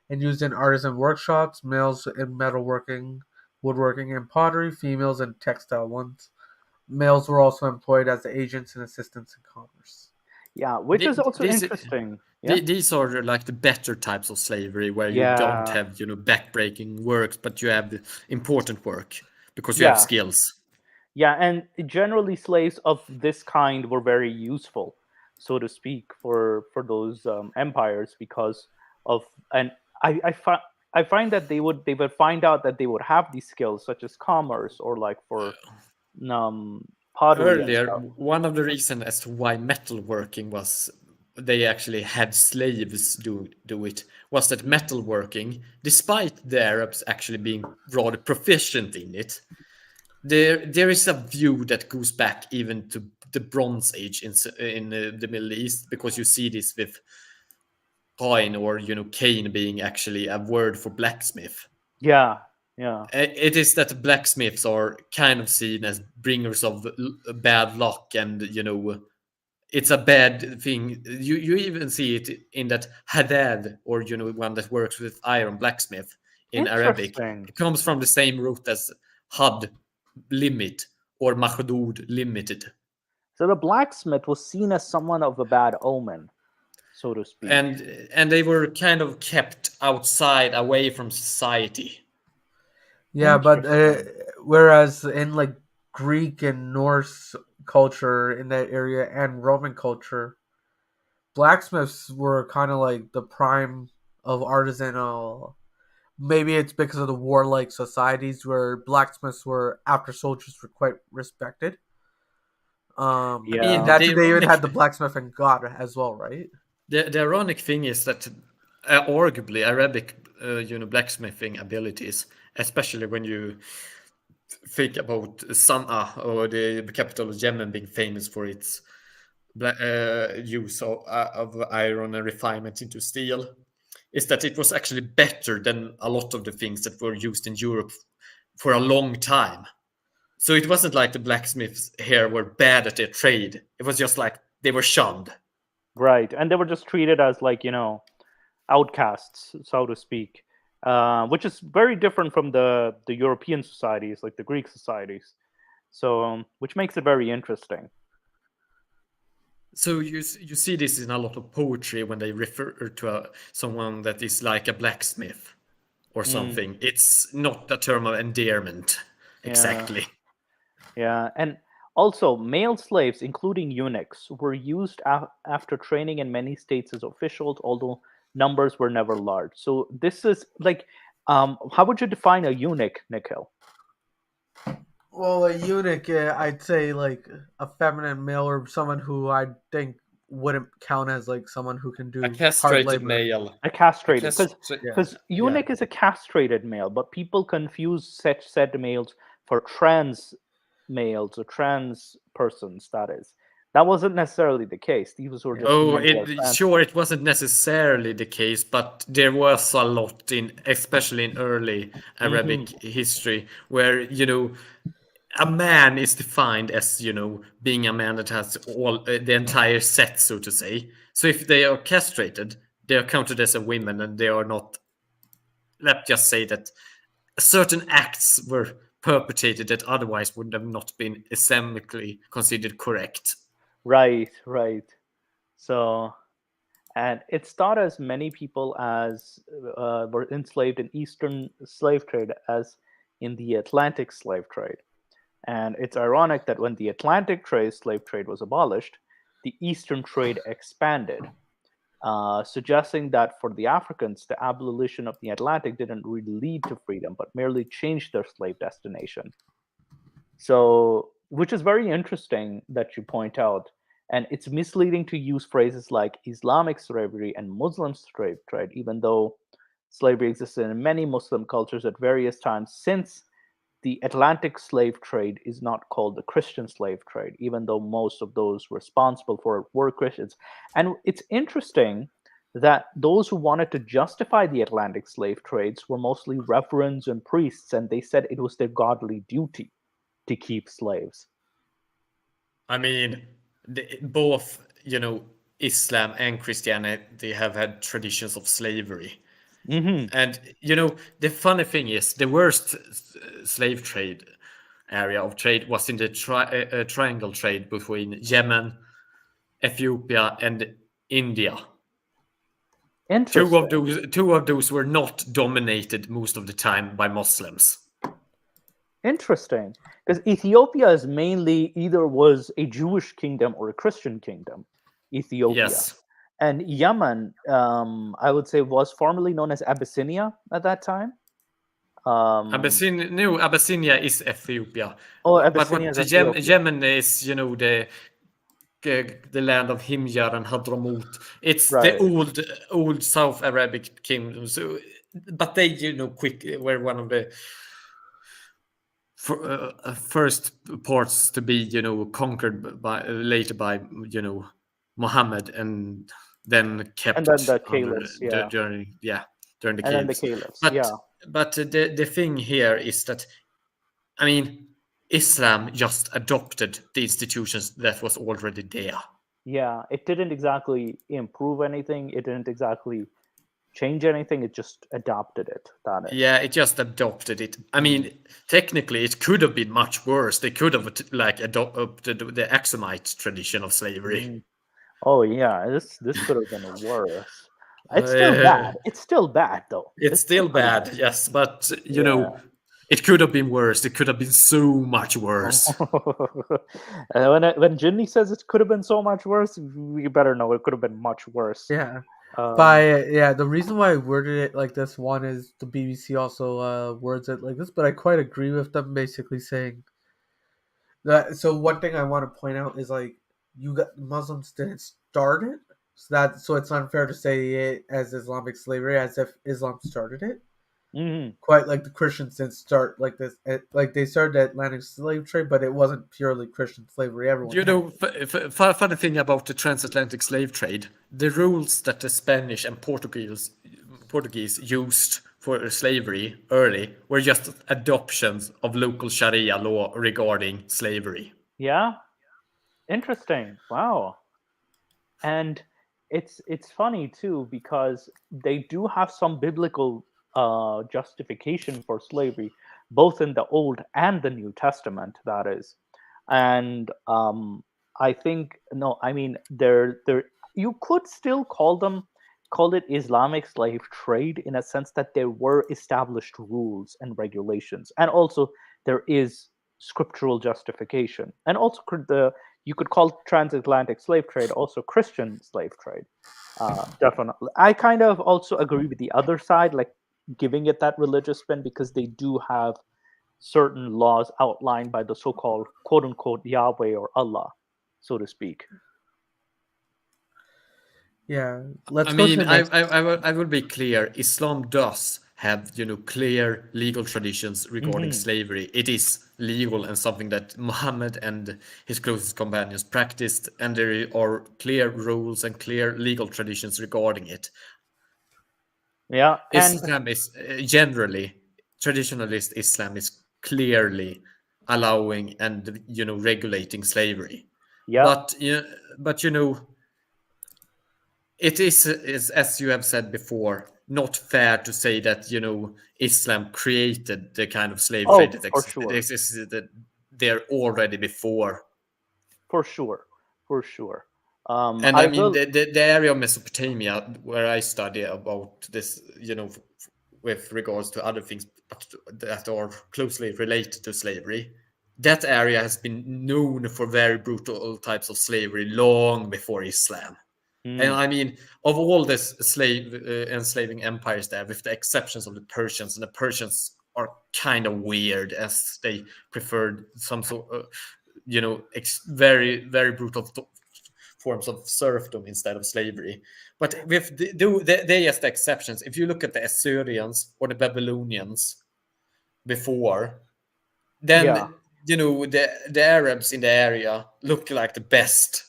and used in artisan workshops, males in metalworking, woodworking, and pottery, females in textile ones. Males were also employed as agents and assistants in commerce. Yeah, which is also These interesting. Yeah. these are like the better types of slavery where you don't Yeah. have backbreaking works, but you have the important work because you have Yeah. skills. Yeah, and generally slaves of this kind were very useful, so to speak, for those empires because of and I find that they would find out that they would have these skills such as commerce or like for pottery and Earlier, stuff. one of the reasons as to why metalworking was they actually had slaves do it was that metalworking, despite the Arabs actually being rather proficient in it, there is a view that goes back even to the Bronze Age in the Middle East, because you see this with Cain or Cain being actually a word for blacksmith. Yeah, yeah. It is that blacksmiths are kind of seen as bringers of bad luck, and it's a bad thing. You even see it in that Haddad, or one that works with iron, blacksmith in Arabic. Interesting. It comes from the same root as Had, limit, or Mahdud, limited. So the blacksmith was seen as someone of a bad omen, so to speak. And they were kind of kept outside, away from society. Yeah, but Interesting. whereas in like Greek and Norse culture in that area and Roman culture, blacksmiths were kind of like the prime of artisanal. Maybe it's because of the warlike societies where blacksmiths were, after soldiers, were quite respected. I And mean, Yeah. that's the they even ironic had the blacksmithing god as well, right? the ironic thing is that arguably Arabic, blacksmithing abilities, especially when you think about Sana'a, or the capital of Yemen, being famous for its use of iron and refinement into steel, is that it was actually better than a lot of the things that were used in Europe for a long time. So it wasn't like the blacksmiths here were bad at their trade. It was just like they were shunned. Right. And they were just treated as like, outcasts, so to speak, which is very different from the European societies, like the Greek societies. So, which makes it very interesting. So you see this in a lot of poetry when they refer to someone that is like a blacksmith or Mm, something. It's not a term of endearment, yeah, exactly. yeah, and also male slaves, including eunuchs, were used after training in many states as officials, although numbers were never large. So this is like, how would you define a eunuch, Nikhil? Well, a eunuch, I'd say like a feminine male or someone who I think wouldn't count as like someone who can A do hard castrated labor. male. A A castrated, Yeah, because yeah. eunuch is a castrated male, but people confuse such said males for trans males or trans persons. That wasn't necessarily the case. These were just Oh, mental trans. it wasn't necessarily the case, but there was a lot in, especially in early Hmm. Arabic history, where a man is defined as being a man that has all the entire set, so to say. So if they are castrated, they are counted as a woman, and they are not. Let's just say that certain acts were perpetrated that otherwise would have not been Islamically considered correct. Right, right. So, and it's thought as many people as were enslaved in Eastern slave trade as in the Atlantic slave trade. And it's ironic that when the Atlantic slave trade was abolished, the Eastern trade expanded, suggesting that for the Africans, the abolition of the Atlantic didn't really lead to freedom, but merely changed their slave destination. So, which is very interesting that you point out. And it's misleading to use phrases like Islamic slavery and Muslim slave trade, even though slavery existed in many Muslim cultures at various times, since the Atlantic slave trade is not called the Christian slave trade, even though most of those responsible for it were Christians. And it's interesting that those who wanted to justify the Atlantic slave trades were mostly reverends and priests, and they said it was their godly duty to keep slaves. I mean, both Islam and Christianity have had traditions of slavery. Hmm. And the funny thing is, the worst slave trade area of trade was in the triangle trade between Yemen, Ethiopia, and India. Interesting. Two of those were not dominated most of the time by Muslims. Interesting. Because Ethiopia is mainly either was a Jewish kingdom or a Christian kingdom. Ethiopia. Yes. And Yemen, I would say, was formerly known as Abyssinia at that time. Abyssinia is Ethiopia. Oh, But Abyssinia what is Ethiopia. Yemen is, the land of Himyar and Hadramaut. It's the Right. old South Arabic kingdom. So, but they, quickly were one of the first parts to be, conquered later by, Muhammad, and then kept And then the under caliphs, yeah. during the And then the caliphs. caliphs, yeah. But the thing here is that, I mean, Islam just adopted the institutions that was already there. Yeah, it didn't exactly improve anything. It didn't exactly change anything. It just adopted it. Yeah, it just adopted it. I mean, technically, it could have been much worse. They could have adopted the Axumite tradition of slavery. Oh yeah, this could have been worse. It's still bad. It's still bad though. It's still bad, yes, but it could have been worse. It could have been so much worse. When Ginny says it could have been so much worse, we better know it could have been much worse. Yeah. The reason why I worded it like this, one is the BBC also words it like this, but I quite agree with them basically saying that. So one thing I want to point out is like Muslims didn't start it, so it's unfair to say it as Islamic slavery as if Islam started it. Quite like the Christians didn't start like this. Like they started the Atlantic slave trade, but it wasn't purely Christian slavery. Everyone, funny thing about the transatlantic slave trade, the rules that the Spanish and Portuguese used for slavery early were just adoptions of local Sharia law regarding slavery. Yeah, interesting. Wow. And it's funny too because they do have some biblical justification for slavery, both in the Old and the New Testament. That is, and I think there you could still call it Islamic slave trade in a sense that there were established rules and regulations, and also there is scriptural justification, and also you could call transatlantic slave trade also Christian slave trade. Definitely, I kind of also agree with the other side, like giving it that religious spin because they do have certain laws outlined by the so-called quote unquote Yahweh or Allah, so to speak. Yeah, I will be clear. Islam does have clear legal traditions regarding slavery. It is legal and something that Muhammad and his closest companions practiced, and there are clear rules and clear legal traditions regarding it. Yeah, and Islam is generally traditionalist Islam is clearly allowing and regulating slavery. yeah, But it is as you have said before, not fair to say that Islam created the kind of slave trade that existed there already before. For sure. And I mean the area of Mesopotamia where I study about this, with regards to other things that are closely related to slavery, that area has been known for very brutal types of slavery long before Islam. And I mean, of all this enslaving empires there, with the exceptions of the Persians, and the Persians are kind of weird as they preferred some sort of, very, very brutal forms of serfdom instead of slavery. But with they as the exceptions, if you look at the Assyrians or the Babylonians before, then the Arabs in the area look like the best.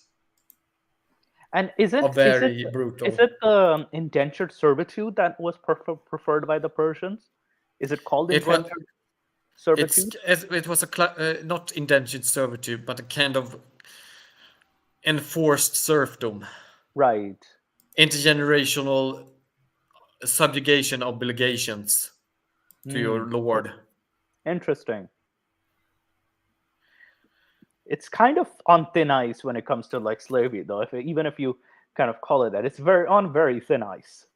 And is it brutal. Is it the indentured servitude that was preferred by the Persians? Is it called indentured servitude? It was not indentured servitude, but a kind of enforced serfdom. Right. Intergenerational subjugation obligations to your lord. Interesting. it's kind of on thin ice when it comes to like slavery, though. Even if you kind of call it that, it's very thin ice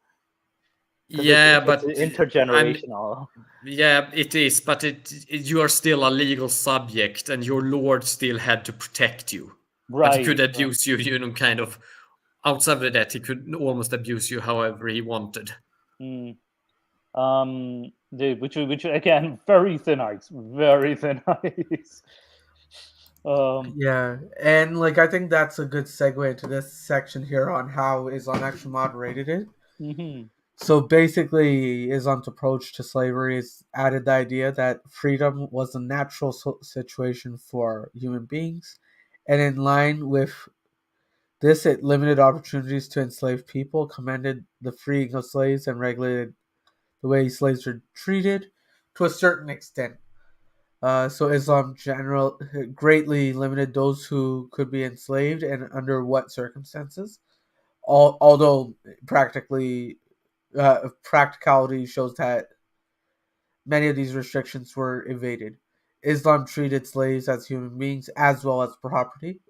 because Yeah, it's but I'm intergenerational. yeah, it is, but you are still a legal subject, and your lord still had to protect you. But he could Right. abuse you, kind of. Outside of that, he could almost abuse you however he wanted. Mm. Which again, very thin ice, very thin ice. Yeah, and like I think that's a good segue into this section here on how Islam actually moderated it. Mm-hmm. So basically, Islam's approach to slavery is added the idea that freedom was a natural situation for human beings, and in line with this, it limited opportunities to enslave people, commanded the freeing of slaves, and regulated the way slaves were treated to a certain extent. So Islam greatly limited those who could be enslaved and under what circumstances. Although practicality shows that many of these restrictions were evaded. Islam treated slaves as human beings as well as property.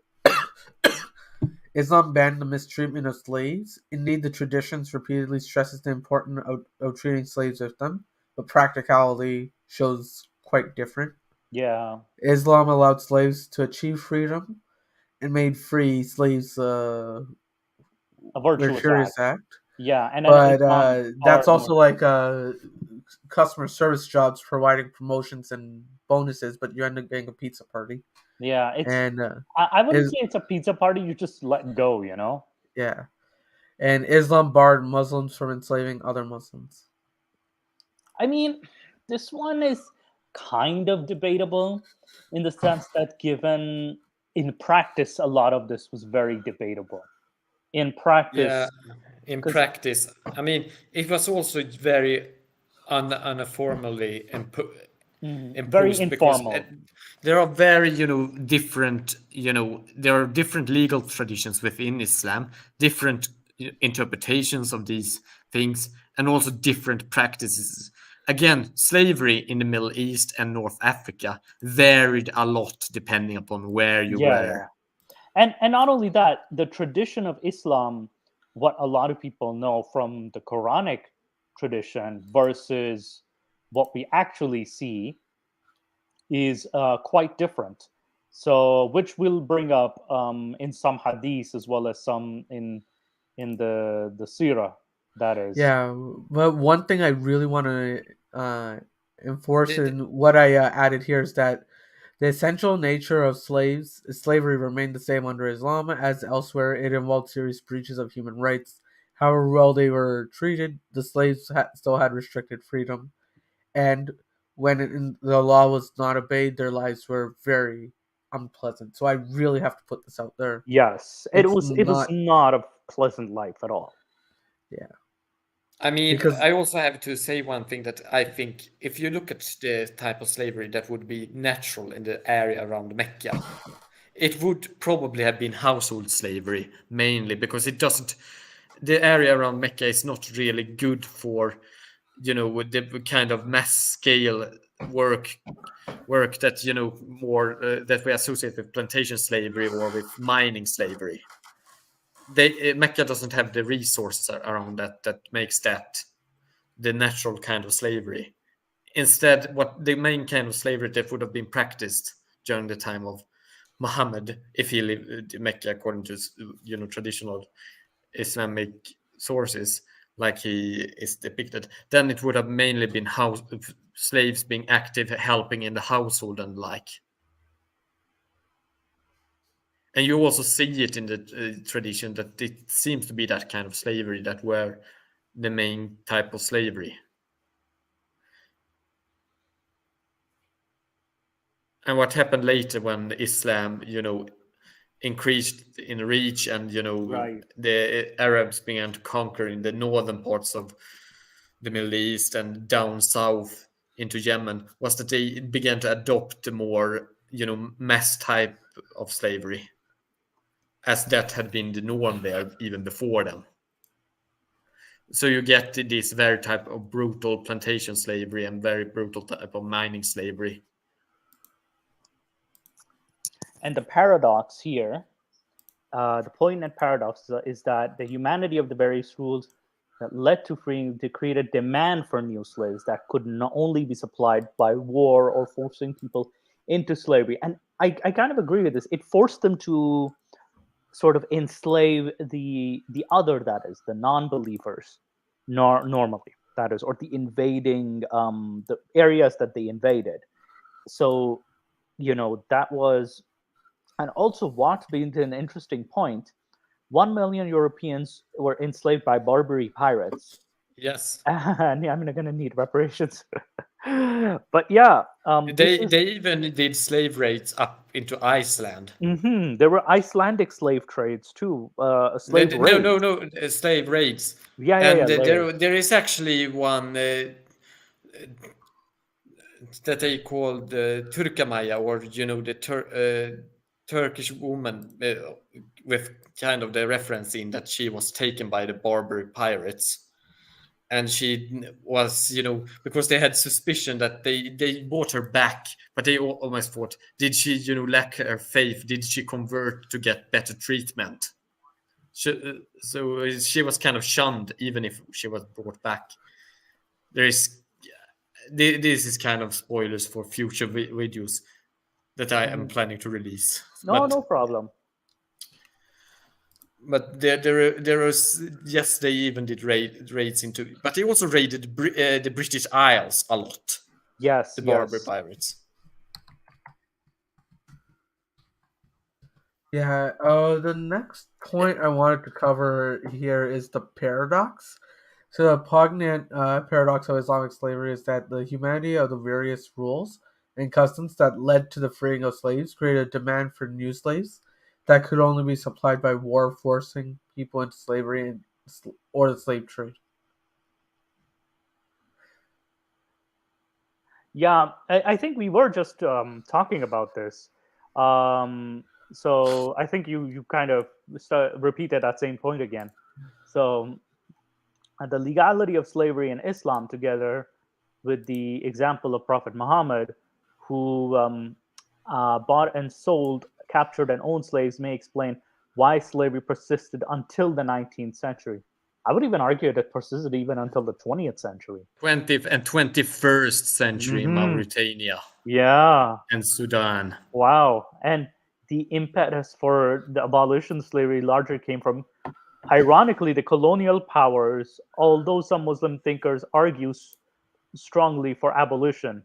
Islam banned the mistreatment of slaves. Indeed, the traditions repeatedly stresses the importance of treating slaves with them, but practicality shows quite different. Yeah. Islam allowed slaves to achieve freedom and made free slaves A virtuous luxurious act. act. Yeah, and then But Islam that's pardoned. also like customer service jobs providing promotions and bonuses, but you end up getting a pizza party. Yeah, And I wouldn't is say it's a pizza party. You just let go, you know. yeah, and Islam barred Muslims from enslaving other Muslims. I mean, this one is kind of debatable in the sense that, given in practice, a lot of this was very debatable. In Yeah, practice, in because practice, I mean, it was also very uniformly very imposed because informal. there are very different there are different legal traditions within Islam, different interpretations of these things, and also different practices. Again, slavery in the Middle East and North Africa varied a lot depending upon where you Yeah, were. yeah. And not only that, the tradition of Islam, what a lot of people know from the Quranic tradition versus what we actually see, is quite different. So, which we'll bring up in some hadith as well as some in the sirah. That is, Yeah, but one thing I really want to enforce The- in what I added here is that the essential nature of slavery remained the same under Islam as elsewhere. It involved serious breaches of human rights. However well they were treated, the slaves still had restricted freedom, and when the law was not obeyed, their lives were very unpleasant. So I really have to put this out there. yes, it It's was it was not, not a pleasant life at all. yeah, I mean, because I also have to say one thing that I think if you look at the type of slavery that would be natural in the area around Mecca, it would probably have been household slavery mainly because it doesn't. The area around Mecca is not really good for, with the kind of mass scale work that more that we associate with plantation slavery or with mining slavery. Mecca doesn't have the resources around that makes that the natural kind of slavery. Instead, what the main kind of slavery that would have been practiced during the time of Muhammad, if he lived in Mecca according to traditional Islamic sources, like he is depicted, then it would have mainly been slaves being active, helping in the household and like. And you also see it in the tradition that it seems to be that kind of slavery that were the main type of slavery. And what happened later when Islam, increased in reach and, Right. the Arabs began to conquer in the northern parts of the Middle East and down south into Yemen was that they began to adopt the more, mass type of slavery, as that had been the norm there even before them. So you get this very type of brutal plantation slavery and very brutal type of mining slavery. And the paradox here, the poignant paradox is that the humanity of the various rules that led to freeing to create a demand for new slaves that could not only be supplied by war or forcing people into slavery. And I kind of agree with this. It forced them to sort of enslave the other, that is the non-believers, normally, that is, or the invading the areas that they invaded. So that was, and also what being an interesting point, 1 million Europeans were enslaved by Barbary pirates. Yes. And yeah, I'm gonna need reparations. But yeah, They even did slave raids up into Iceland. There were Icelandic slave trades too. Slave raids. No, slave raids. Yeah, And raids. there is actually one that they called Turkamaya, or the Turkish woman, with kind of the reference in that she was taken by the Barbary pirates, and she was, because they had suspicion that they bought her back, but they almost thought, did she, lack her faith? Did she convert to get better treatment? So she was kind of shunned, even if she was brought back. This is kind of spoilers for future videos that I am planning to release. No problem. But there was, yes, they even did raids into, but they also raided the British Isles a lot. Yes, the Barbary pirates. Yeah. The next point I wanted to cover here is the paradox. So the poignant paradox of Islamic slavery is that the humanity of the various rules and customs that led to the freeing of slaves created a demand for new slaves that could only be supplied by war, forcing people into slavery or the slave trade. Yeah, I think we were just talking about this. So I think you kind of repeated that same point again. So the legality of slavery in Islam, together with the example of Prophet Muhammad, who bought and sold, captured and owned slaves, may explain why slavery persisted until the 19th century. I would even argue that it persisted even until the 20th century. 20th and 21st century in Mauritania. Yeah. And Sudan. Wow. And the impetus for the abolition of slavery largely came from, ironically, the colonial powers, although some Muslim thinkers argue strongly for abolition.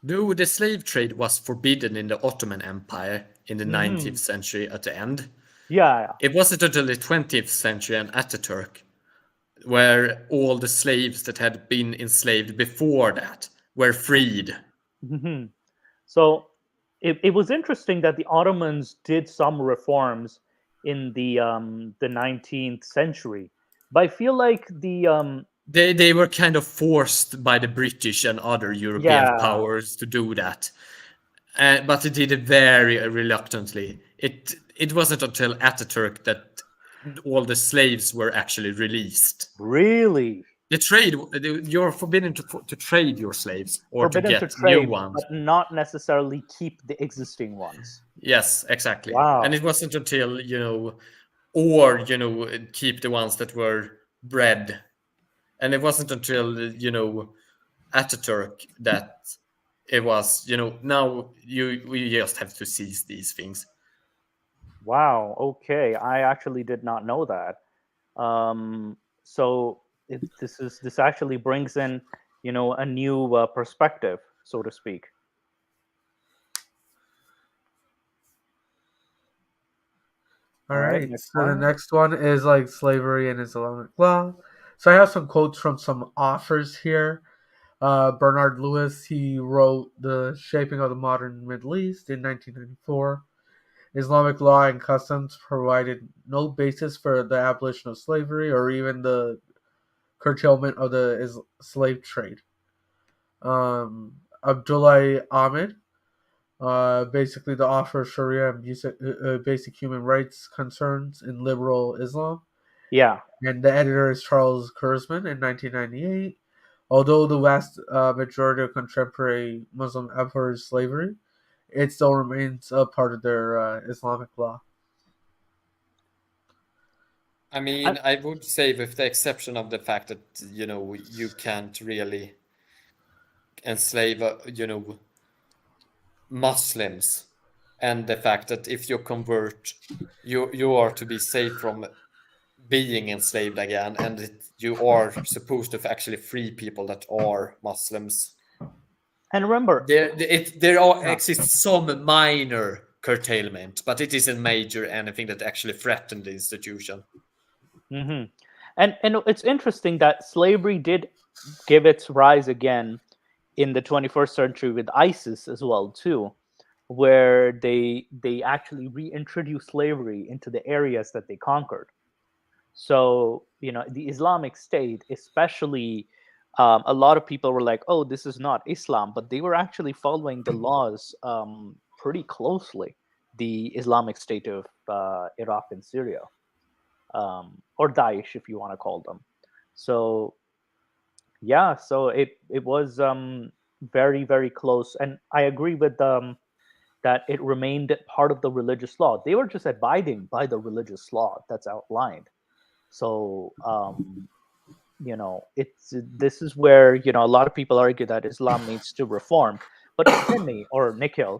Though the slave trade was forbidden in the Ottoman Empire in the 19th century at the end. Yeah. It wasn't until the 20th century and Ataturk where all the slaves that had been enslaved before that were freed. So it was interesting that the Ottomans did some reforms in the 19th century, but I feel like they were kind of forced by the British and other European powers to do that, but they did it very reluctantly. It wasn't until Ataturk that all the slaves were actually released. Really? The trade, you're forbidden to trade your slaves or forbidden to get trade, new ones, but not necessarily keep the existing ones. Yes, exactly. Wow. And it wasn't until or keep the ones that were bred, and it wasn't until Ataturk that it was now we just have to seize these things. Wow. Okay, I actually did not know that. So this actually brings in a new perspective, so to speak. All right. So the next one is like slavery and Islamic law. So I have some quotes from some authors here. Bernard Lewis, he wrote The Shaping of the Modern Middle East in 1994. Islamic law and customs provided no basis for the abolition of slavery or even the curtailment of the slave trade. Abdullah Ahmed, basically the author of Sharia and basic human rights concerns in liberal Islam. Yeah. And the editor is Charles Kurzman in 1998. Although the vast majority of contemporary Muslim abhors slavery, it still remains a part of their Islamic law. I mean, I would say, with the exception of the fact that, you can't really enslave, Muslims, and the fact that if you convert, you are to be saved from being enslaved again, and you are supposed to actually free people that are Muslims. And remember, there exists some minor curtailment, but it isn't major anything that actually threatened the institution. Mm-hmm. And it's interesting that slavery did give its rise again in the 21st century with ISIS as well too, where they actually reintroduced slavery into the areas that they conquered. So the Islamic State, especially, a lot of people were like, "Oh, this is not Islam," but they were actually following the laws pretty closely. The Islamic State of Iraq and Syria, or Daesh, if you want to call them. So yeah, so it was very, very close, and I agree with that it remained part of the religious law. They were just abiding by the religious law that's outlined. So it's this is where a lot of people argue that Islam needs to reform. But Jenny or Nikhil,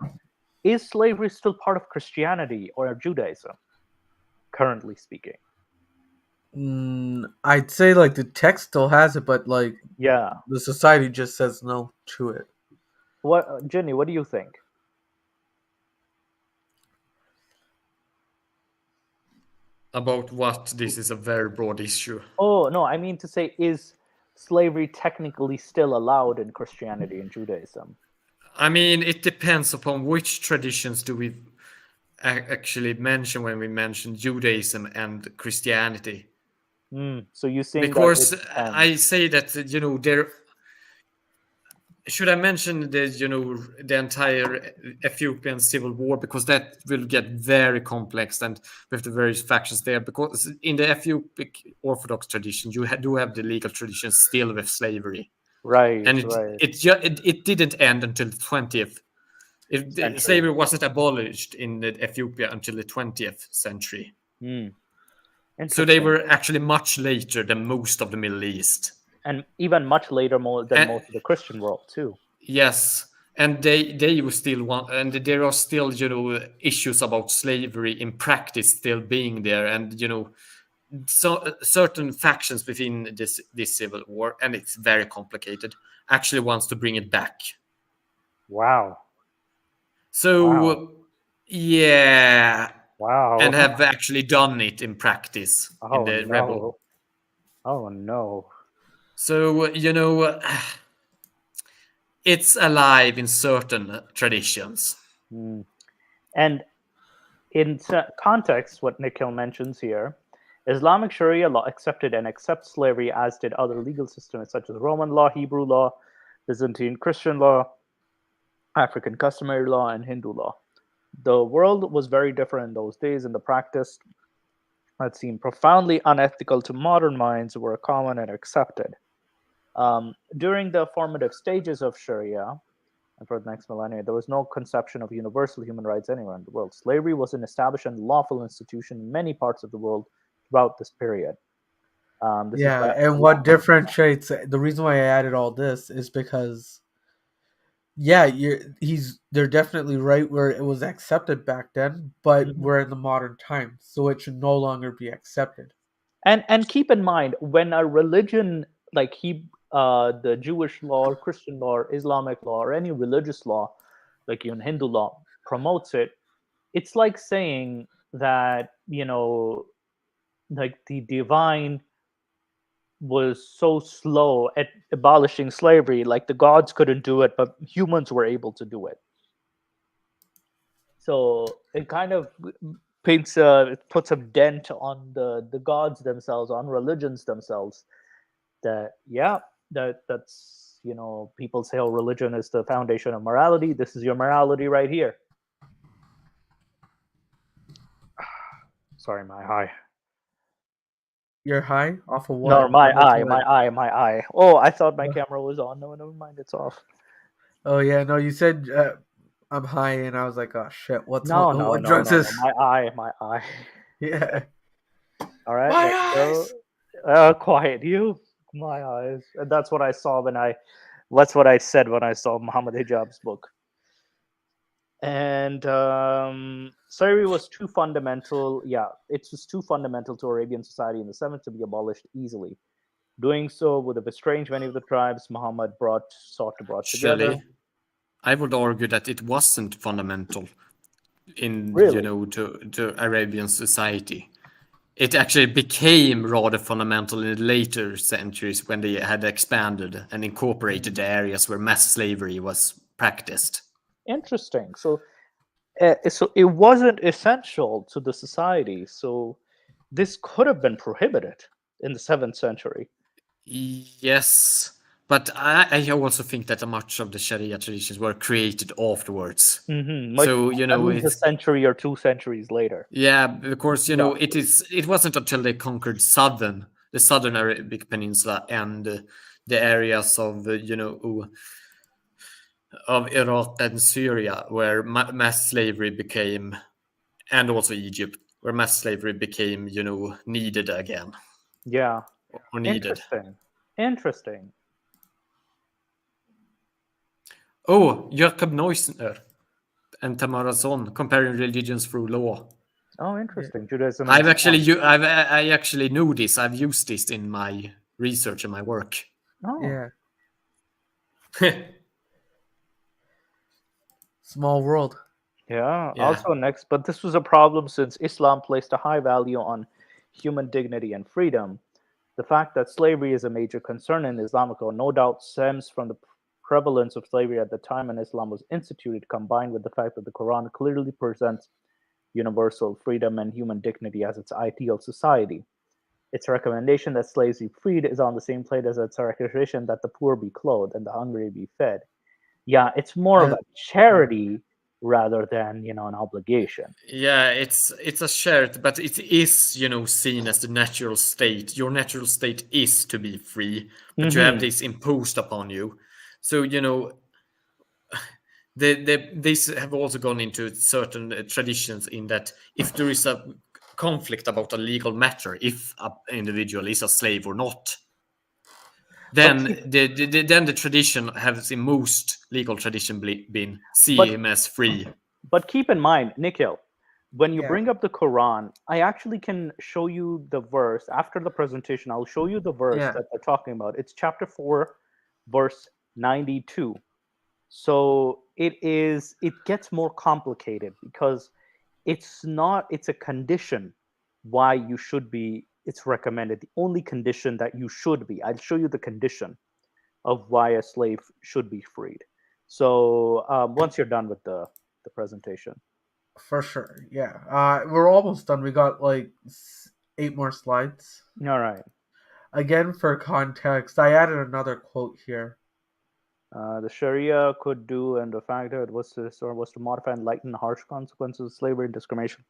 is slavery still part of Christianity or Judaism, currently speaking? I'd say like the text still has it, but like the society just says no to it. What, Jenny? What do you think? About what? This is a very broad issue. Oh no, I mean to say, is slavery technically still allowed in Christianity and Judaism? I mean, it depends upon which traditions do we actually mention when we mention Judaism and Christianity. So you saying because I say that there. Should I mention the entire Ethiopian civil war, because that will get very complex and with the various factions there, because in the Ethiopic Orthodox tradition you do have the legal tradition still with slavery, right? And right. It didn't end until the 20th. Slavery wasn't abolished in Ethiopia until the 20th century. So they were actually much later than most of the Middle East. And even much later than most of the Christian world too. Yes, and they were still and there are still issues about slavery in practice still being there, and so certain factions within this civil war, and it's very complicated, actually wants to bring it back. Wow. So yeah. Wow. And have actually done it in practice in the rebel. Oh no. So it's alive in certain traditions. And in context, what Nikhil mentions here, Islamic Sharia law accepted and accepts slavery, as did other legal systems such as Roman law, Hebrew law, Byzantine Christian law, African customary law, and Hindu law. The world was very different in those days, and the practice that seemed profoundly unethical to modern minds were common and accepted. During the formative stages of Sharia, and for the next millennia, there was no conception of universal human rights anywhere in the world. Slavery was an established and lawful institution in many parts of the world throughout this period. And what differentiates the reason why I added all this is because, they're definitely right where it was accepted back then, but we're in the modern time, so it should no longer be accepted. And keep in mind, when a religion like the Jewish law, or Christian law, or Islamic law, or any religious law, like even Hindu law, promotes it, it's like saying that like the divine was so slow at abolishing slavery, like the gods couldn't do it, but humans were able to do it. So it kind of puts a dent on the gods themselves, on religions themselves. That's people say, oh, religion is the foundation of morality. This is your morality right here. Sorry, my eye. You're high off of what? No, my eye. Oh, I thought my camera was on. No, never mind, it's off. Oh yeah, no, you said I'm high, and I was like, oh shit, what Oh, drugs is? My eye. Yeah. All right, My let's eyes. go. Quiet, you. My eyes. And that's what I saw That's what I said when I saw Muhammad Hijab's book. And slavery was too fundamental. Yeah, it was too fundamental to Arabian society in the 7th to be abolished easily. Doing so would have estranged many of the tribes Muhammad sought to brought together. Actually, I would argue that it wasn't fundamental in Really? to Arabian society. It actually became rather fundamental in the later centuries when they had expanded and incorporated the areas where mass slavery was practiced. Interesting. So it wasn't essential to the society. So this could have been prohibited in the 7th century. Yes, but I also think that much of the Sharia traditions were created afterwards. Like, So at least a it's century or 2 centuries later. yeah, because it wasn't until they conquered the southern Arabic Peninsula and the areas of of Iraq and Syria where mass slavery became, and also Egypt, where mass slavery became needed again. Yeah. Or needed. Interesting. Oh, Jacob Neusner and Tamara Son comparing religions through law. Oh, interesting. Judaism. I actually know this. I've used this in my research and my work. Oh. Yeah. Small world. Yeah. Also next, but this was a problem since Islam placed a high value on human dignity and freedom. The fact that slavery is a major concern in Islamic law no doubt stems from the prevalence of slavery at the time when Islam was instituted, combined with the fact that the Quran clearly presents universal freedom and human dignity as its ideal society. Its recommendation that slaves be freed is on the same plate as its recommendation that the poor be clothed and the hungry be fed. Yeah, it's more of a charity rather than an obligation. Yeah, it's a shared, but it is seen as the natural state. Your natural state is to be free, but you have this imposed upon you. So these have also gone into certain traditions in that if there is a conflict about a legal matter, if an individual is a slave or not, then the tradition has in most legal tradition been see him as free. But keep in mind, Nikhil, when you bring up the Quran, I actually can show you the verse after the presentation. I'll show you the verse that they're talking about. It's chapter 4, verse 92. So it gets more complicated because it's a condition why you should be, it's recommended. The only condition that you should be, I'll show you the condition of why a slave should be freed. So once you're done with the presentation. For sure, yeah. We're almost done. We got like 8 more slides. All right. Again, for context, I added another quote here. The Sharia could do, and the factor it was to modify and lighten harsh consequences of slavery and discrimination.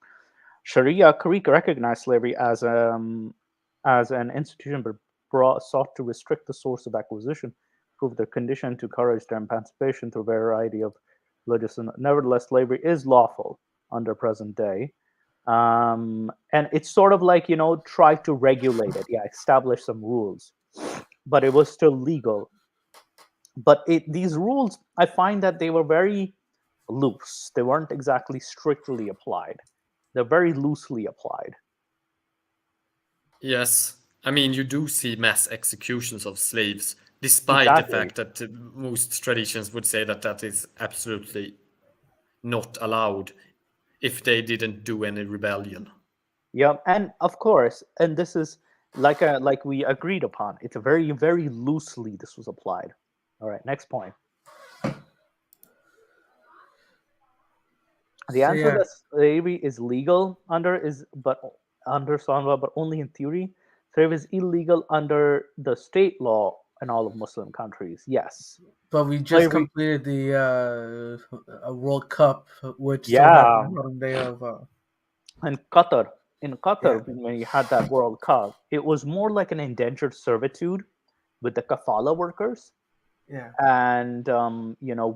Sharia recognized slavery as an institution, but sought to restrict the source of acquisition, prove their condition to encourage their emancipation through a variety of religious. Nevertheless, slavery is lawful under present day. And it's sort of like, try to regulate it. Yeah, establish some rules. But it was still legal. But these rules, I find that they were very loose. They weren't exactly strictly applied. They're very loosely applied. Yes. I mean, you do see mass executions of slaves, despite the fact that most traditions would say that that is absolutely not allowed if they didn't do any rebellion. Yeah, and of course, and this is like we agreed upon. It's a very, very loosely this was applied. All right, next point. The answer that slavery is legal under Sandra, but only in theory. Slavery is illegal under the state law in all of Muslim countries. Yes. But we just completed the World Cup, which still happened on the day of. In Qatar, when you had that World Cup, it was more like an indentured servitude with the kafala workers. Yeah. And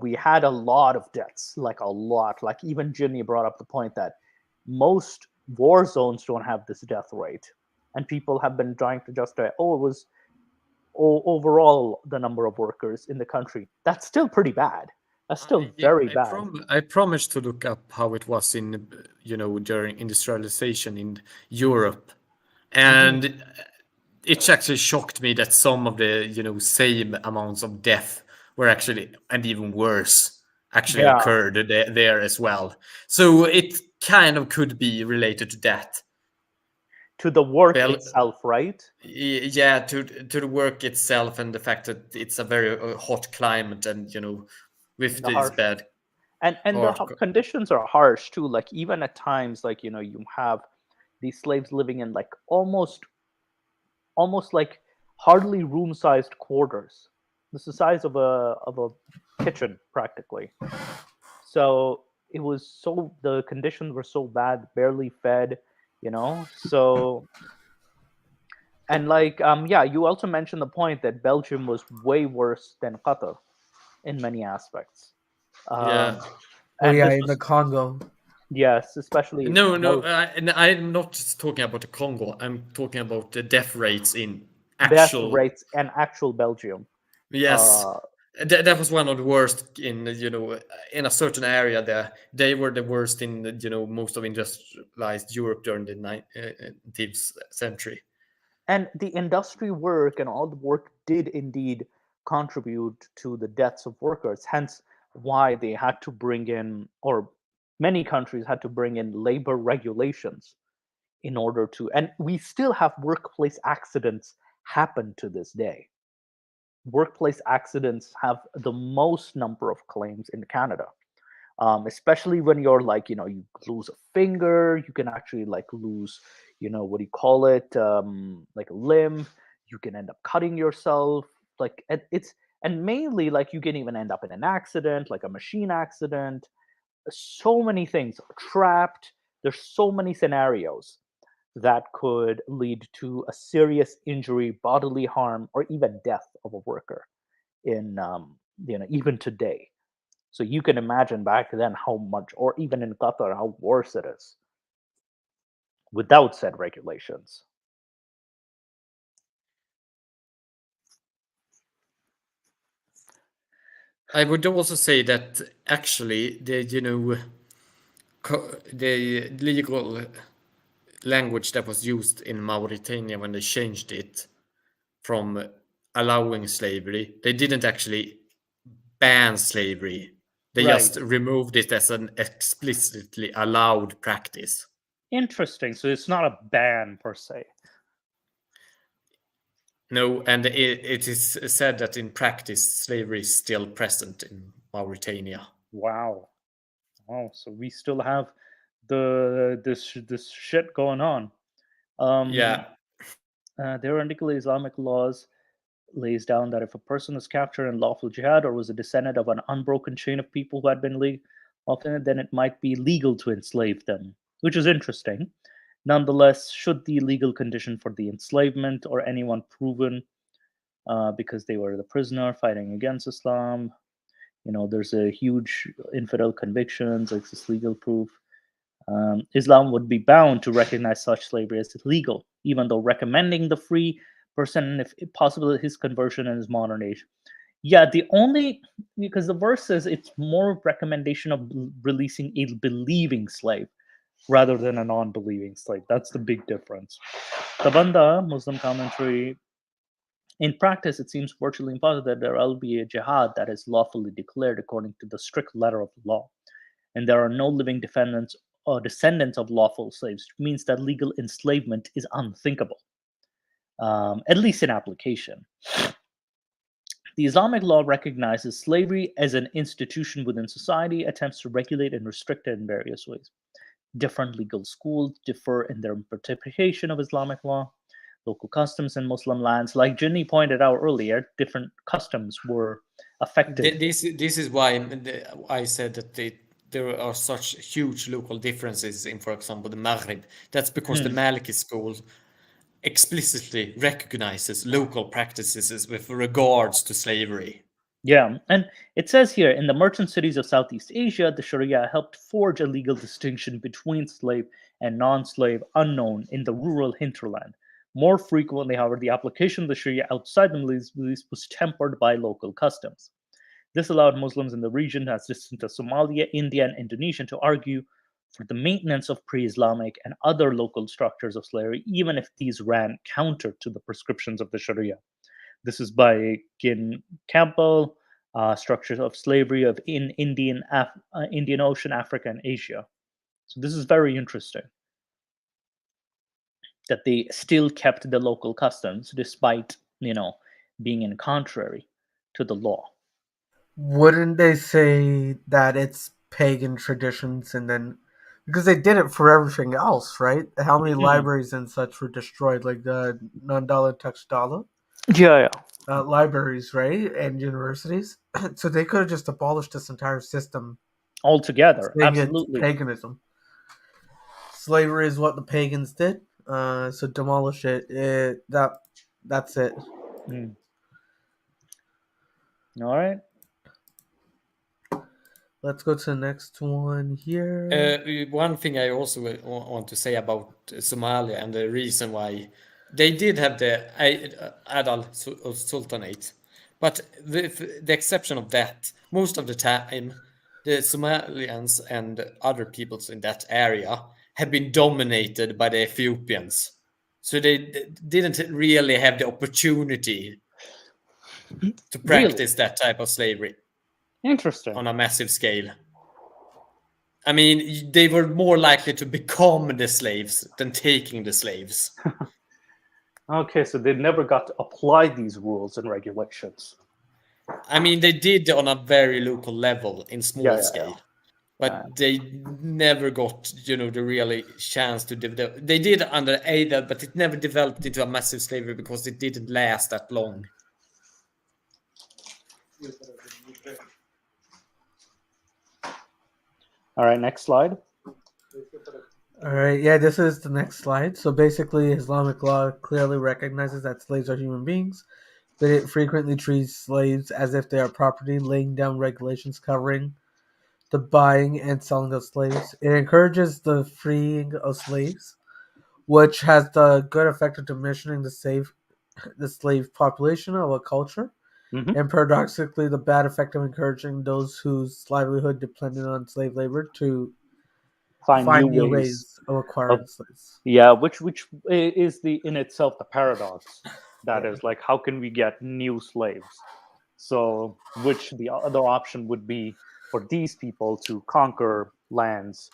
we had a lot of deaths, like a lot. Like even Ginny brought up the point that most war zones don't have this death rate, and people have been trying to justify, oh, it was overall the number of workers in the country. That's still pretty bad. That's still Yeah, very bad. I promised to look up how it was in, during industrialization in Europe, Mhm. and it actually shocked me that some of the, same amounts of death were actually, and even worse, actually Yeah, occurred there as well. So it kind of could be related to that. to the work Well, itself, right? yeah, to the work itself and the fact that it's a very hot climate, and with The these harsh bad and the hard. conditions are harsh too. Like even at times, like you have these slaves living in like almost like hardly room-sized quarters. This is the size of a kitchen practically. So it was so the conditions were so bad, barely fed, So and like yeah, you also mentioned the point that Belgium was way worse than Qatar in many aspects. Yeah. Um, Oh and yeah, this in the was Congo. yes, especially No, no, Bel- and I'm not just talking about the Congo. I'm talking about the death rates in death actual. rates and actual Belgium. Yes, Uh, that was one of the worst in, in a certain area there. They were the worst in, most of industrialized Europe during the 19th century. and the industry work and all the work did indeed contribute to the deaths of workers, hence why they had to bring in, or many countries had to bring in labor regulations in order to, and we still have workplace accidents happen to this day. Workplace accidents have the most number of claims in Canada, especially when you're like, you lose a finger, you can actually like lose, what do you call it, like a limb, you can end up cutting yourself, like and mainly like you can even end up in an accident, like a machine accident, so many things, trapped. There's so many scenarios that could lead to a serious injury, bodily harm, or even death of a worker in even today. So you can imagine back then how much, or even in Qatar, how worse it is without said regulations. I would also say that actually the, the legal language that was used in Mauritania when they changed it from allowing slavery, they didn't actually ban slavery. They Right. just removed it as an explicitly allowed practice. Interesting. So it's not a ban per se. No, and it is said that in practice, slavery is still present in Mauritania. Wow. Oh, so we still have this shit going on. Yeah, There are particular Islamic laws lays down that if a person was captured in lawful jihad or was a descendant of an unbroken chain of people who had been often, then it might be legal to enslave them, which is interesting. Nonetheless, should the legal condition for the enslavement or anyone proven because they were the prisoner fighting against Islam, there's a huge infidel convictions, like this legal proof. Islam would be bound to recognize such slavery as illegal, even though recommending the free person, if possible, his conversion in his modern age. Yeah, the only because the verse says it's more recommendation of releasing a believing slave rather than a non-believing slave. That's the big difference. The Banda Muslim commentary. In practice, it seems virtually impossible that there will be a jihad that is lawfully declared according to the strict letter of the law, and there are no living defendants or descendants of lawful slaves. It means that legal enslavement is unthinkable, at least in application. The Islamic law recognizes slavery as an institution within society, attempts to regulate and restrict it in various ways. Different legal schools differ in their interpretation of Islamic law. Local customs in Muslim lands, like Ginny pointed out earlier, different customs were affected. this is why I said that there are such huge local differences in, for example, the Maghreb. That's because the Hmm. Maliki school explicitly recognizes local practices with regards to slavery. Yeah, and it says here in the merchant cities of Southeast Asia, the Sharia helped forge a legal distinction between slave and non slave unknown in the rural hinterland. More frequently, however, the application of the Sharia outside the Middle East was tempered by local customs. This allowed Muslims in the region, as distant as Somalia, India, and Indonesia, to argue for the maintenance of pre Islamic and other local structures of slavery, even if these ran counter to the prescriptions of the Sharia. This is by Gin Campbell, Structures of Slavery of in Indian Ocean, Africa, and Asia. So this is very interesting that they still kept the local customs despite, being in contrary to the law. Wouldn't they say that it's pagan traditions and then because they did it for everything else, right? How many libraries and such were destroyed, like the Nandala Takshadala? Yeah. Libraries, right? And universities. So they could have just abolished this entire system altogether. Absolutely. Paganism. Slavery is what the pagans did. So demolish it. That's it. All right. Let's go to the next one here. One thing I also want to say about Somalia and the reason why they did have the Adal Sultanate, but the exception of that, most of the time, the Somalians and other peoples in that area have been dominated by the Ethiopians. So they didn't really have the opportunity to practice that type of slavery. Interesting. On a massive scale. I mean, they were more likely to become the slaves than taking the slaves. Okay, so they never got to apply these rules and regulations. I mean, they did on a very local level in small scale. But they never got, the really chance to develop. They did under Adel, but it never developed into a massive slavery because it didn't last that long. All right, next slide. All right, yeah, this is the next slide. So basically, Islamic law clearly recognizes that slaves are human beings, but it frequently treats slaves as if they are property, laying down regulations covering the buying and selling of slaves. It encourages the freeing of slaves, which has the good effect of diminishing the slave population of a culture, and paradoxically, the bad effect of encouraging those whose livelihood depended on slave labor to find new ways of acquiring slaves. Yeah, which is in itself the paradox. That is like, how can we get new slaves? So, which the other option would be for these people to conquer lands,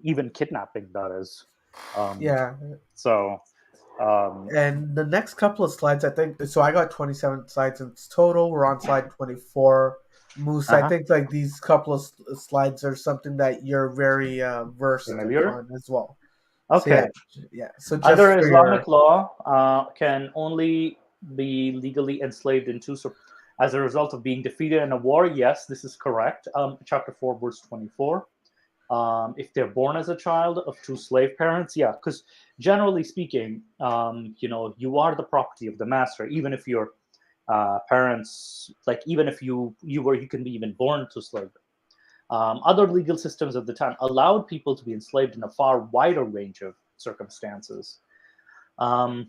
even kidnapping. That is. So. And the next couple of slides, I think. So I got 27 slides in total. We're on slide 24. Moose, I think like these couple of slides are something that you're very versed on as well. Okay. So, yeah. So just under Islamic law, can only be legally enslaved as a result of being defeated in a war. Yes, this is correct. Chapter 4, verse 24. If they're born as a child of two slave parents, yeah, because generally speaking, you are the property of the master, even if your parents, like even if you can be even born to slavery. Other legal systems of the time allowed people to be enslaved in a far wider range of circumstances. Sharia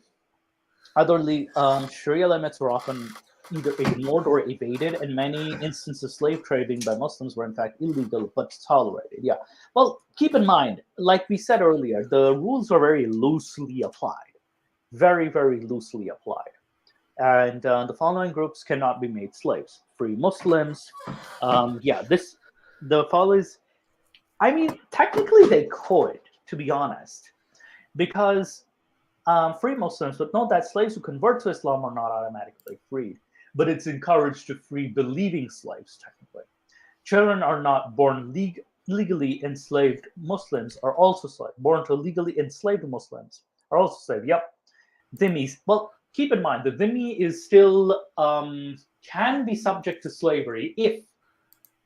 limits were often either ignored or evaded. In many instances, slave trading by Muslims were in fact illegal but tolerated. Yeah. Well, keep in mind, like we said earlier, the rules are very loosely applied. Very, very loosely applied. And the following groups cannot be made slaves: free Muslims. The followers, I mean, technically they could, to be honest, because free Muslims, but note that slaves who convert to Islam are not automatically freed, but it's encouraged to free believing slaves, technically. Children are not born legally enslaved Muslims are also slaves. Born to legally enslaved Muslims are also slaves. Yep. Dhimmis. Well, keep in mind, the dhimmi is still can be subject to slavery if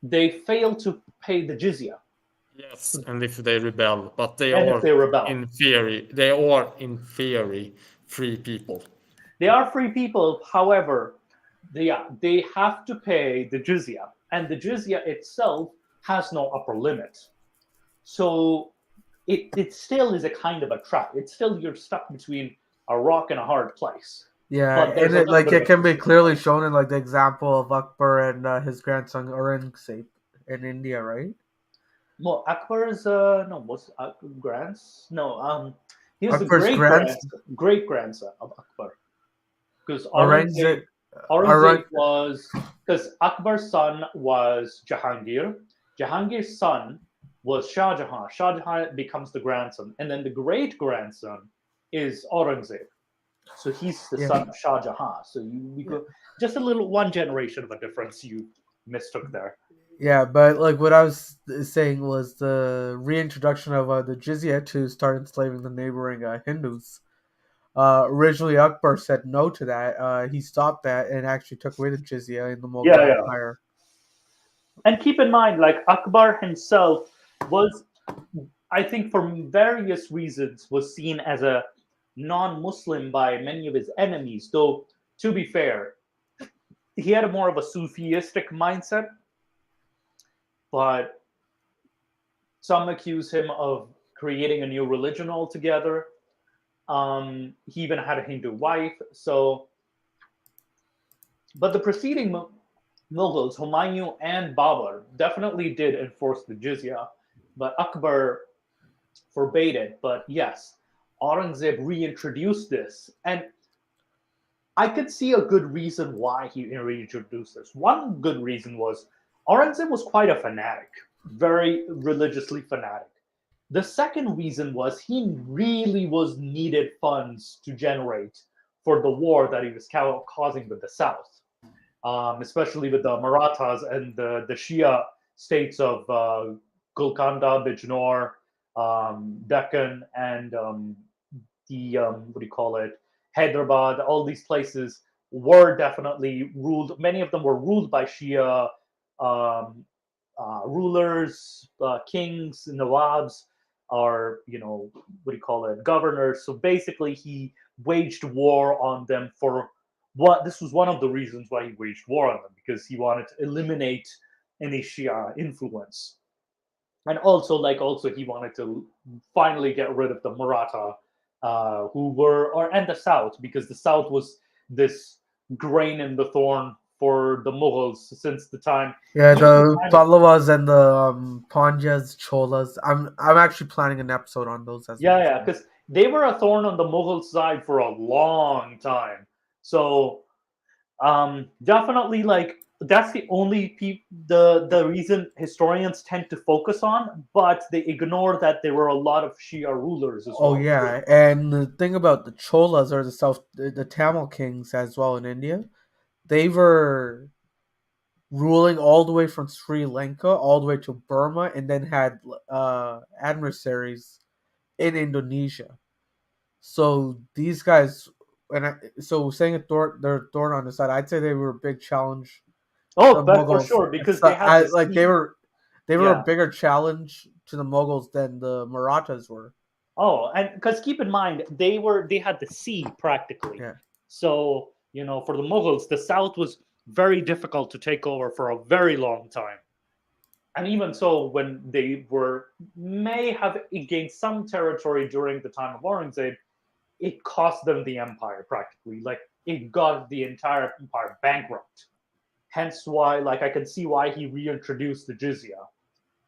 they fail to pay the jizya. Yes, and if they rebel, but in theory free people. They are free people. However, they have to pay the jizya, and the jizya itself has no upper limit. So it still is a kind of a trap. It's still, you're stuck between a rock and a hard place. Yeah, But there's and a little bit of it a can be twist. clearly shown in like the example of Akbar and his grandson Aurangzeb in India, right? No, Akbar's no, was he was the Akbar's grandson, great grandson of Akbar, because Aurangzeb, Aurangzeb Aurang, was, because Akbar's son was Jahangir. Jahangir's son was Shah Jahan. Shah Jahan becomes the grandson, and then the great grandson is Aurangzeb. So he's the yeah. son of Shah Jahan. So we go just a little one generation of a difference you mistook there. Yeah, but like what I was saying was the reintroduction of the jizya to start enslaving the neighboring Hindus. Originally, Akbar said no to that. He stopped that and actually took away the jizya in the Mughal Yeah, yeah. Empire. And keep in mind, like Akbar himself was, I think, for various reasons, was seen as a non-Muslim by many of his enemies. Though, to be fair, he had a more of a Sufistic mindset, but some accuse him of creating a new religion altogether. He even had a Hindu wife. So, but the preceding Mughals, Humayun and Babur, definitely did enforce the jizya, but Akbar forbade it. But yes, Aurangzeb reintroduced this, and I could see a good reason why he reintroduced this. One good reason was Aurangzeb was quite a fanatic, very religiously fanatic. The second reason was he really was needed funds to generate for the war that he was causing with the South, especially with the Marathas and the Shia states of Golconda, Bijnor, Deccan, and what do you call it, Hyderabad. All these places were definitely ruled. Many of them were ruled by Shia rulers, kings, nawabs, or what do you call it, governors. So basically, he waged war on them for what. This was one of the reasons why he waged war on them, because he wanted to eliminate any Shia influence, and also he wanted to finally get rid of the Maratha, and the South, because the South was this grain in the thorn for the Mughals since the time. Yeah, Even the the time of, Pallavas and the Pandyas, Cholas. I'm actually planning an episode on those as well. yeah, because they were a thorn on the Mughal side for a long time. So definitely, like, that's the only the reason historians tend to focus on, but they ignore that there were a lot of Shia rulers as well. Oh yeah, and the thing about the Cholas or the Tamil kings as well in India, they were ruling all the way from Sri Lanka all the way to Burma, and then had adversaries in Indonesia. So these guys, saying they're thorn on the side, I'd say they were a big challenge. Oh, The that's for Mughals, sure, because they had this they were yeah. a bigger challenge to the Mughals than the Marathas were. Oh, and because keep in mind, they had the sea practically. Yeah. So, for the Mughals, the south was very difficult to take over for a very long time. And even so, when they may have gained some territory during the time of Aurangzeb, it cost them the empire practically. Like, it got the entire empire bankrupt. Hence why, like, I can see why he reintroduced the jizya.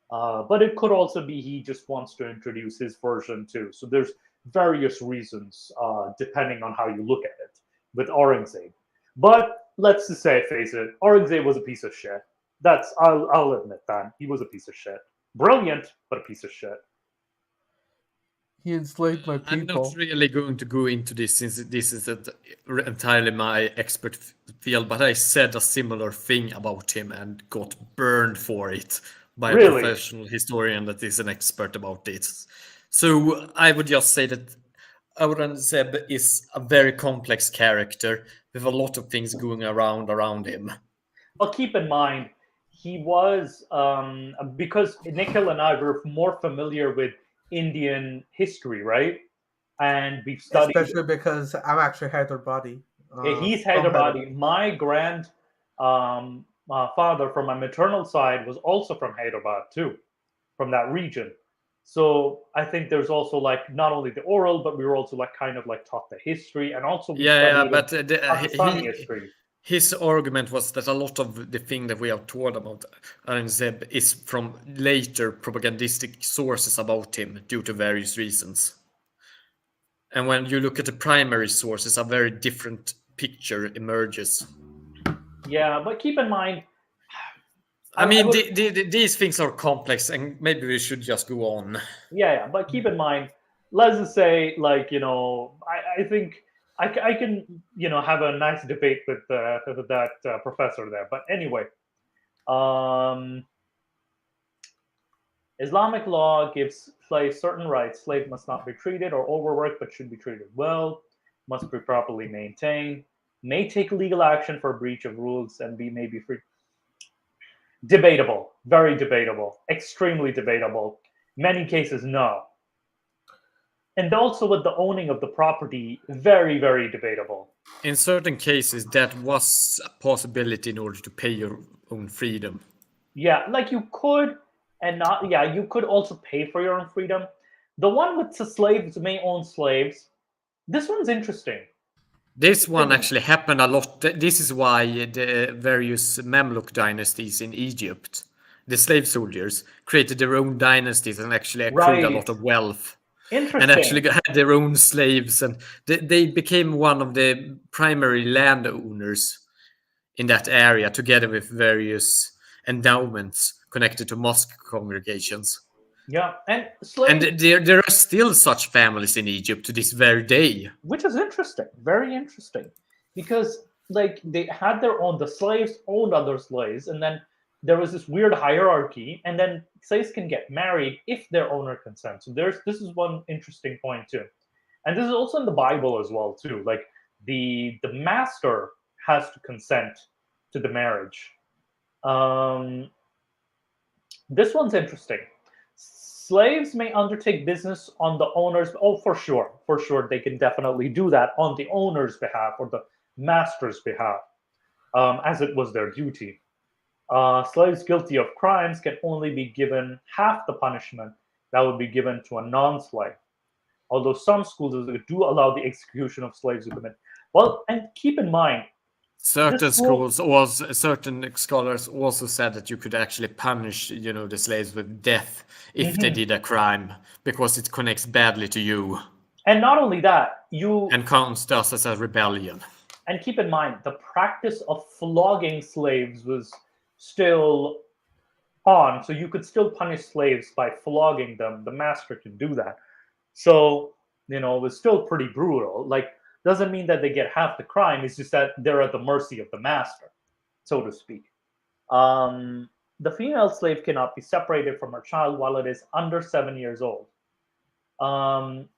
But it could also be he just wants to introduce his version too. So there's various reasons depending on how you look at it with Aurangzeb. But let's just face it, Aurangzeb was a piece of shit. I'll admit that. He was a piece of shit. Brilliant, but a piece of shit. He enslaved my people. I'm not really going to go into this since this is entirely my expert field, but I said a similar thing about him and got burned for it by a professional historian that is an expert about this. So I would just say that Aurangzeb is a very complex character with a lot of things going around him. Well, keep in mind, he was, because Nikhil and I were more familiar with Indian history, right? And we've studied, especially because I'm actually Hyderabadi from He's Hyderabad. Hyderabadi. My father from my maternal side was also from Hyderabad too, from that region. So I think there's also like not only the oral, but we were also like kind of like taught the history, and also we Yeah, studied but Pakistani history. his argument was that a lot of the thing that we are taught about Aurangzeb is from later propagandistic sources about him due to various reasons. And when you look at the primary sources, a very different picture emerges. Yeah, but keep in mind, I mean, would, these things are complex, and maybe we should just go on. yeah, but keep in mind, let's just say, like, I think I can, have a nice debate with that professor there. But anyway, um, Islamic law gives slaves certain rights. Slave must not be treated or overworked, but should be treated well, must be properly maintained, may take legal action for breach of rules, and may be free. Debatable, very debatable, extremely debatable. Many cases, no. And also with the owning of the property, very, very debatable. In certain cases, that was a possibility in order to pay your own freedom. Yeah, like you could, and not, yeah, you could also pay for your own freedom. The one with the slaves may own slaves. This one's interesting. This one actually happened a lot. This is why the various Mamluk dynasties in Egypt, the slave soldiers, created their own dynasties and actually accrued a lot of wealth. Interesting. And actually had their own slaves, and they became one of the primary landowners in that area, together with various endowments connected to mosque congregations. Yeah, and slaves. And there are still such families in Egypt to this very day. Which is interesting, very interesting, because like they had their own, the slaves owned other slaves, and then there was this weird hierarchy, and then slaves can get married if their owner consents. So this is one interesting point too, and this is also in the Bible as well too. Like the master has to consent to the marriage. This one's interesting. Slaves may undertake business on the owner's. Oh, for sure, they can definitely do that on the owner's behalf or the master's behalf, as it was their duty. Slaves guilty of crimes can only be given half the punishment that would be given to a non-slave. Although some schools do allow the execution of slaves who commit. Well, and keep in mind, certain scholars also said that you could actually punish, the slaves with death if they did a crime, because it connects badly to you. And not only that, and counts us as a rebellion. And keep in mind, the practice of flogging slaves was still on, so you could still punish slaves by flogging them. The master could do that. So, it was still pretty brutal. Like, doesn't mean that they get half the crime. It's just that they're at the mercy of the master, so to speak. The female slave cannot be separated from her child while it is under 7 years old. And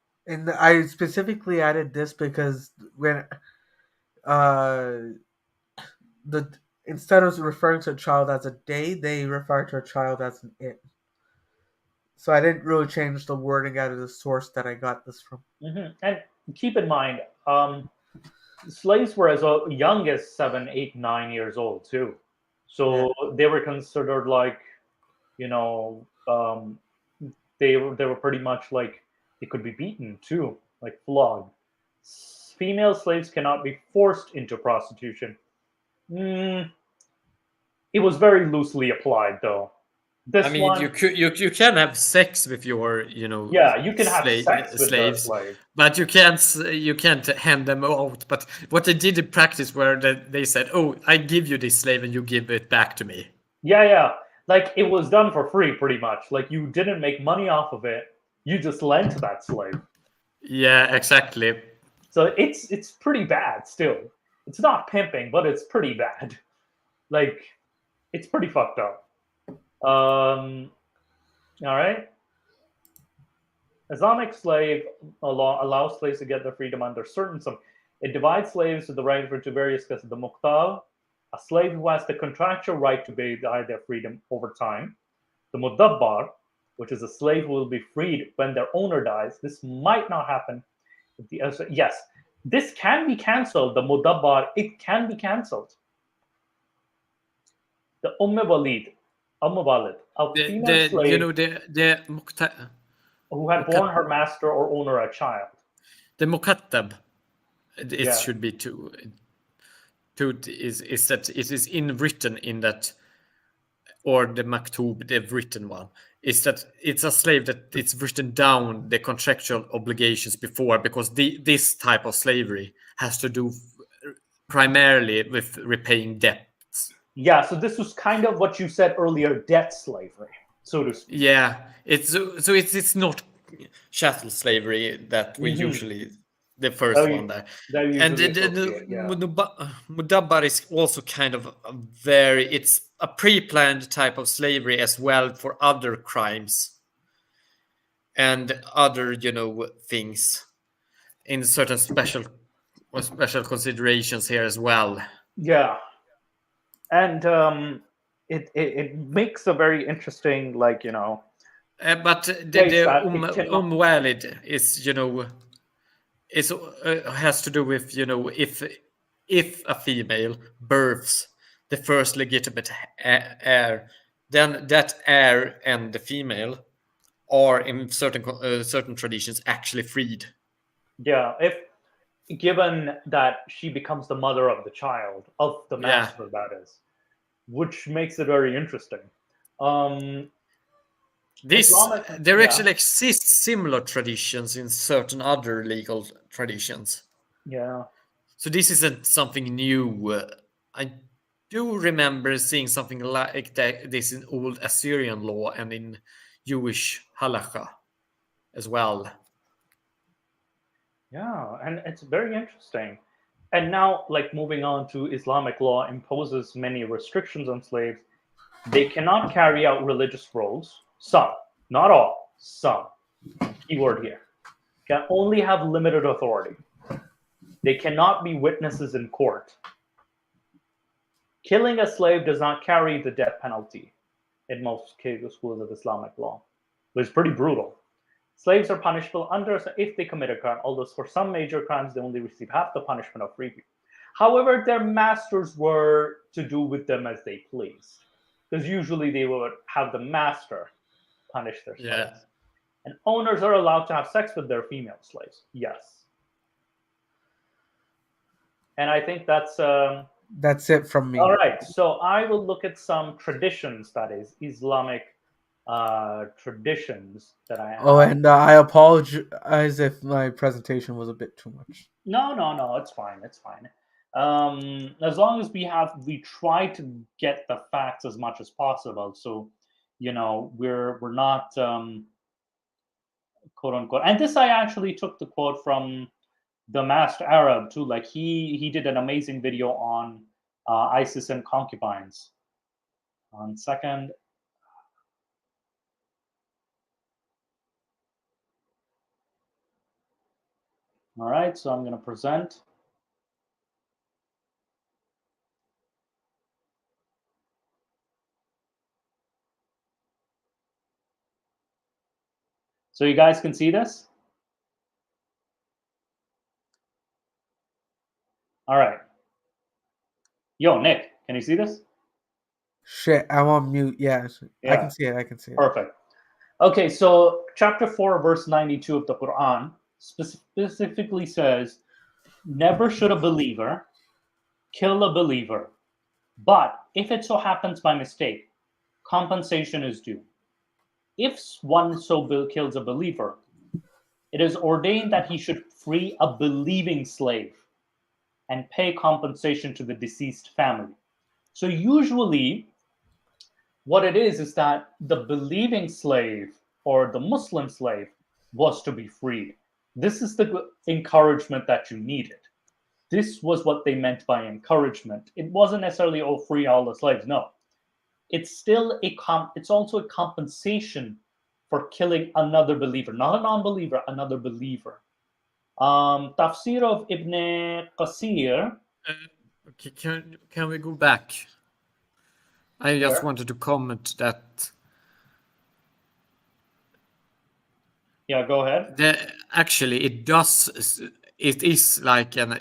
I specifically added this because when instead of referring to a child as a day, they refer to a child as an it. So I didn't really change the wording out of the source that I got this from. And keep in mind, slaves were as young as 7, 8, 9 years old too. So they were considered like, they were pretty much like they could be beaten too, like flogged. Female slaves cannot be forced into prostitution. It was very loosely applied though. You can have sex with your, you can have sex with slaves, but you can't hand them out. But what they did in practice were that they said, "Oh, I give you this slave, and you give it back to me." Yeah, like it was done for free, pretty much. Like you didn't make money off of it; you just lent that slave. Yeah, exactly. So it's pretty bad. Still, it's not pimping, but it's pretty bad. Like it's pretty fucked up. All right. Islamic slave law allows slaves to get their freedom under certain some. It divides slaves to the right into various classes. The muqtal, a slave who has the contractual right to buy their freedom over time. The mudabbar, which is a slave who will be freed when their owner dies. This might not happen. Yes, This can be cancelled. The mudabbar, it can be cancelled. The Walid, Walid, a female slave who had borne her master or owner a child. The mukattab, it should be two is that it is written in that, or the maktub, the written one, is that it's a slave that it's written down the contractual obligations before, because this type of slavery has to do primarily with repaying debts. Yeah, so this was kind of what you said earlier, debt slavery, so to speak. Yeah, it's not chattel slavery that we usually, the first one there. And the mudabbar is also kind of it's a pre-planned type of slavery as well for other crimes and other, things in certain special considerations here as well. Yeah. And it makes a very interesting, but the walid is, it has to do with, if a female births the first legitimate heir, then that heir and the female are in certain traditions actually freed. Yeah, if given that she becomes the mother of the child, of the master, that is, which makes it very interesting. There actually exists similar traditions in certain other legal traditions. Yeah. So this isn't something new. I do remember seeing something like this in old Assyrian law and in Jewish halakha as well. Yeah, and it's very interesting. And now, moving on to Islamic law imposes many restrictions on slaves. They cannot carry out religious roles. Some, not all, some. Keyword here. Can only have limited authority. They cannot be witnesses in court. Killing a slave does not carry the death penalty in most schools of Islamic law. It's pretty brutal. Slaves are punishable if they commit a crime, although for some major crimes they only receive half the punishment of freedom. However, their masters were to do with them as they pleased, because usually they would have the master punish their slaves. Yeah. And owners are allowed to have sex with their female slaves. Yes. And I think that's it from me. All right. So I will look at some traditions, that is Islamic traditions that I have. Oh, and I apologize if my presentation was a bit too much. No, it's fine. It's fine. As long as we try to get the facts as much as possible. So, we're not quote unquote. And this I actually took the quote from the Master Arab too. Like he did an amazing video on ISIS and concubines. 1 second. All right, so I'm going to present. So you guys can see this? All right. Yo, Nick, can you see this? Shit, I'm on mute. Yeah. I can see it. Perfect. Okay, so chapter 4, verse 92 of the Quran specifically says, never should a believer kill a believer, but if it so happens by mistake, compensation is due. If one so kills a believer, it is ordained that he should free a believing slave and pay compensation to the deceased family. So usually what it is that the believing slave or the Muslim slave was to be freed. This is the encouragement that you needed. This was what they meant by encouragement. It wasn't necessarily, free all the slaves. No. It's still it's also a compensation for killing another believer, not a non-believer, another believer. Tafsir of Ibn Qasir. Can we go back? I just wanted to comment that. Yeah, go ahead. Actually, it does it is like an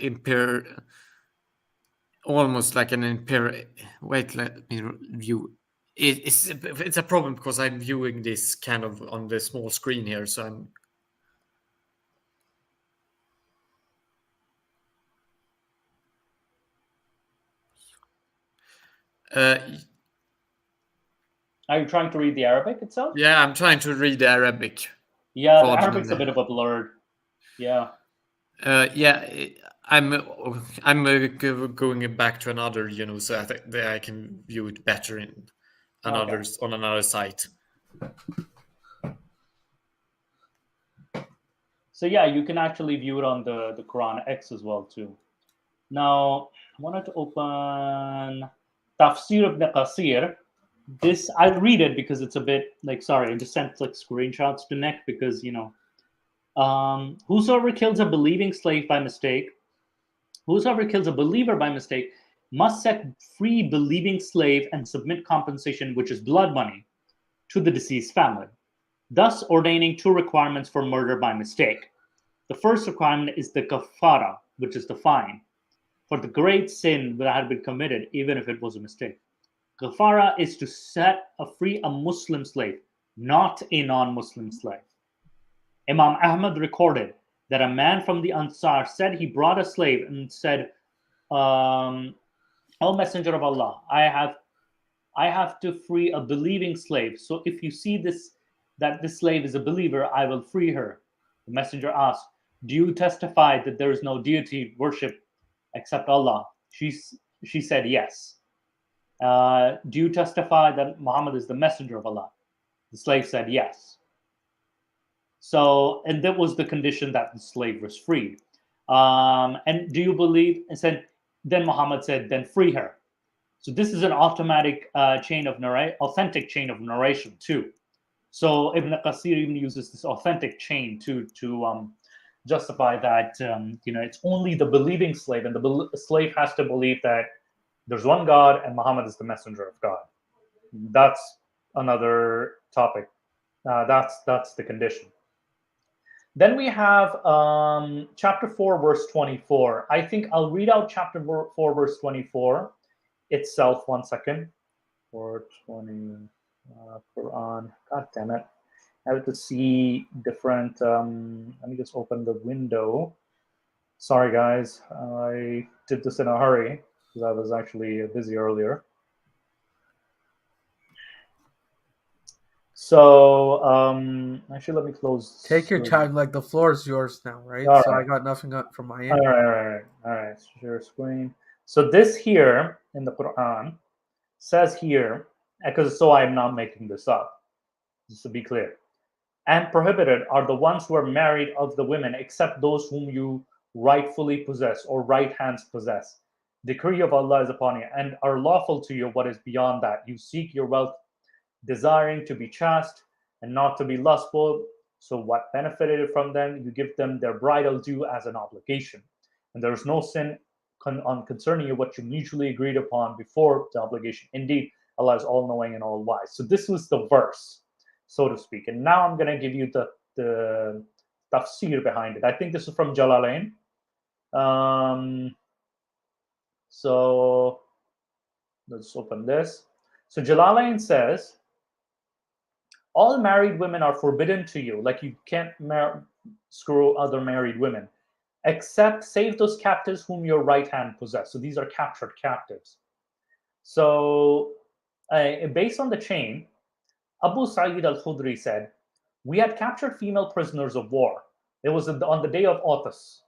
almost like an imperial. Wait, let me view. It's a problem because I'm viewing this kind of on the small screen here, so I'm. Are you trying to read the Arabic itself? Yeah, I'm trying to read the Arabic. Yeah, the Arabic's a bit of a blur. Yeah. Yeah, I'm going back to another, so that I can view it better on another site. So yeah, you can actually view it on the Quran X as well too. Now, I wanted to open Tafsir ibn Qasir. This, I'll read it because it's a bit like, sorry, I just sent like screenshots to Nick because, whosoever kills a believing slave by mistake, whosoever kills a believer by mistake must set free believing slave and submit compensation, which is blood money, to the deceased family, thus ordaining two requirements for murder by mistake. The first requirement is the kafara, which is the fine, for the great sin that had been committed, even if it was a mistake. Kafara is to set free a Muslim slave, not a non-Muslim slave. Imam Ahmad recorded that a man from the Ansar said he brought a slave and said, "O Messenger of Allah, I have to free a believing slave. So if you see that this slave is a believer, I will free her." The Messenger asked, "Do you testify that there is no deity worship except Allah?" She said, "Yes." "Do you testify that Muhammad is the messenger of Allah?" The slave said, "Yes." So, and that was the condition that the slave was freed. And do you believe? And said, then Muhammad said, "Then free her." So this is an automatic authentic chain of narration too. So Ibn Qasir even uses this authentic chain to justify that it's only the believing slave, and the slave has to believe that there's one God and Muhammad is the messenger of God. That's another topic. That's the condition. Then we have chapter 4, verse 24. I think I'll read out chapter 4, verse 24 itself. 1 second. 420 Quran. God damn it. I have to see different. Let me just open the window. Sorry, guys. I did this in a hurry because I was actually busy earlier. So actually, let me close. Take your time. Like the floor is yours now, right? All so right. I got nothing up from my end. All right. Share screen. So this here in the Quran says here, because so I'm not making this up, just to be clear. And prohibited are the ones who are married of the women, except those whom you rightfully possess or right hands possess. Decree of Allah is upon you, and are lawful to you what is beyond that. You seek your wealth, desiring to be chaste and not to be lustful. So what benefited from them, you give them their bridal due as an obligation. And there is no sin concerning you what you mutually agreed upon before the obligation. Indeed, Allah is all-knowing and all-wise. So this was the verse, so to speak. And now I'm going to give you the tafsir behind it. I think this is from Jalalain. So let's open this. So Jalalain says, all married women are forbidden to you, like you can't screw other married women, except save those captives whom your right hand possess. So these are captured captives. So based on the chain, Abu Sa'id al-Khudri said, we had captured female prisoners of war. It was on the day of Autos.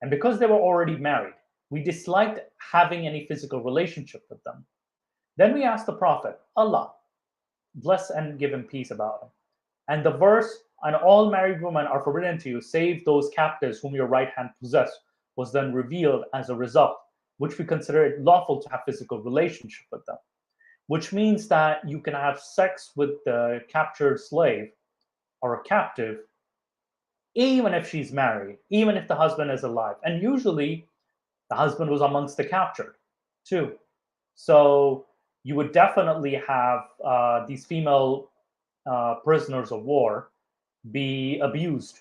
And because they were already married, we disliked having any physical relationship with them. Then we asked the Prophet, Allah, bless and give him peace about him. And the verse, and all married women are forbidden to you, save those captives whom your right hand possess, was then revealed as a result, which we consider it lawful to have physical relationship with them. Which means that you can have sex with the captured slave or a captive, even if she's married, even if the husband is alive. And usually the husband was amongst the captured too. So you would definitely have these female prisoners of war be abused.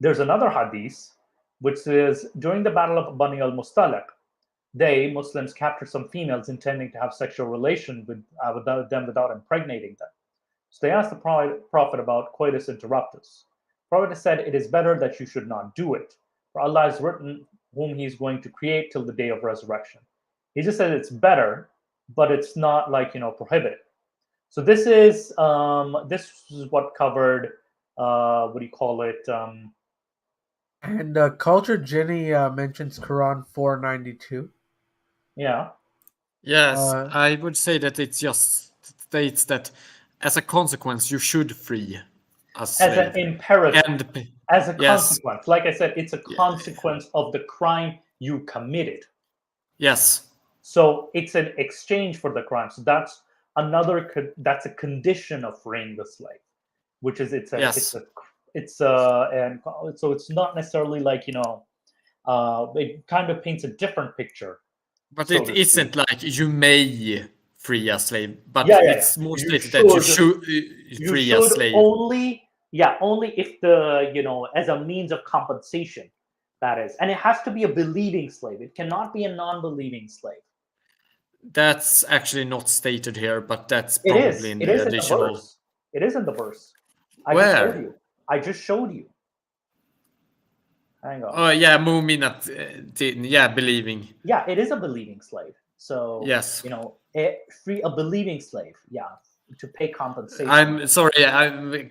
There's another hadith which says, during the Battle of Bani al-Mustaliq, they, Muslims, captured some females intending to have sexual relation with them without impregnating them. So they asked the Prophet about coitus interruptus. The Prophet said, it is better that you should not do it, for Allah has written whom he is going to create till the day of resurrection. He just said it's better, but it's not like, prohibited. So this is what covered, what do you call it? And Culture Ginny mentions Quran 492. Yeah. Yes, I would say that it just states that as a consequence, you should free a slave. As an imperative. As a consequence. Like I said, it's a consequence of the crime you committed. Yes. So it's an exchange for the crime. So that's a condition of freeing the slave, which is and so it's not necessarily like, it kind of paints a different picture. But it isn't like you may free a slave, but it's more stated that you should free a slave. Only if as a means of compensation, that is. And it has to be a believing slave. It cannot be a non-believing slave. That's actually not stated here, but that's probably in the additional. It is in the verse. Where? I just showed you. Hang on. Oh yeah, Mu'minat, believing. Yeah, it is a believing slave. So yes, free a believing slave. Yeah, to pay compensation. I'm sorry.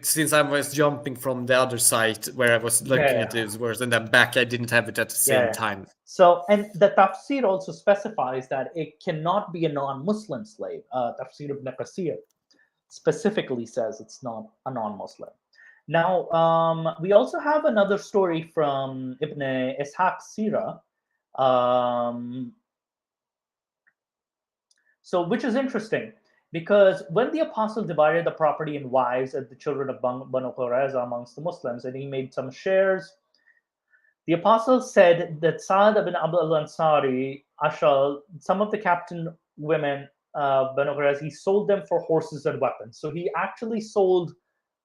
Since I was jumping from the other site where I was looking at this verse and then back, I didn't have it at the same time. So, and the tafsir also specifies that it cannot be a non-Muslim slave. Tafsir ibn Qasir specifically says it's not a non-Muslim. Now, we also have another story from Ibn Ishaq Sira, which is interesting because when the apostle divided the property and wives of the children of Banu Qurayza amongst the Muslims, and he made some shares, the apostle said that Sa'ad ibn Abd al-Ansari, Ashal, some of the captain women, Banu Qurayza, he sold them for horses and weapons. So he actually sold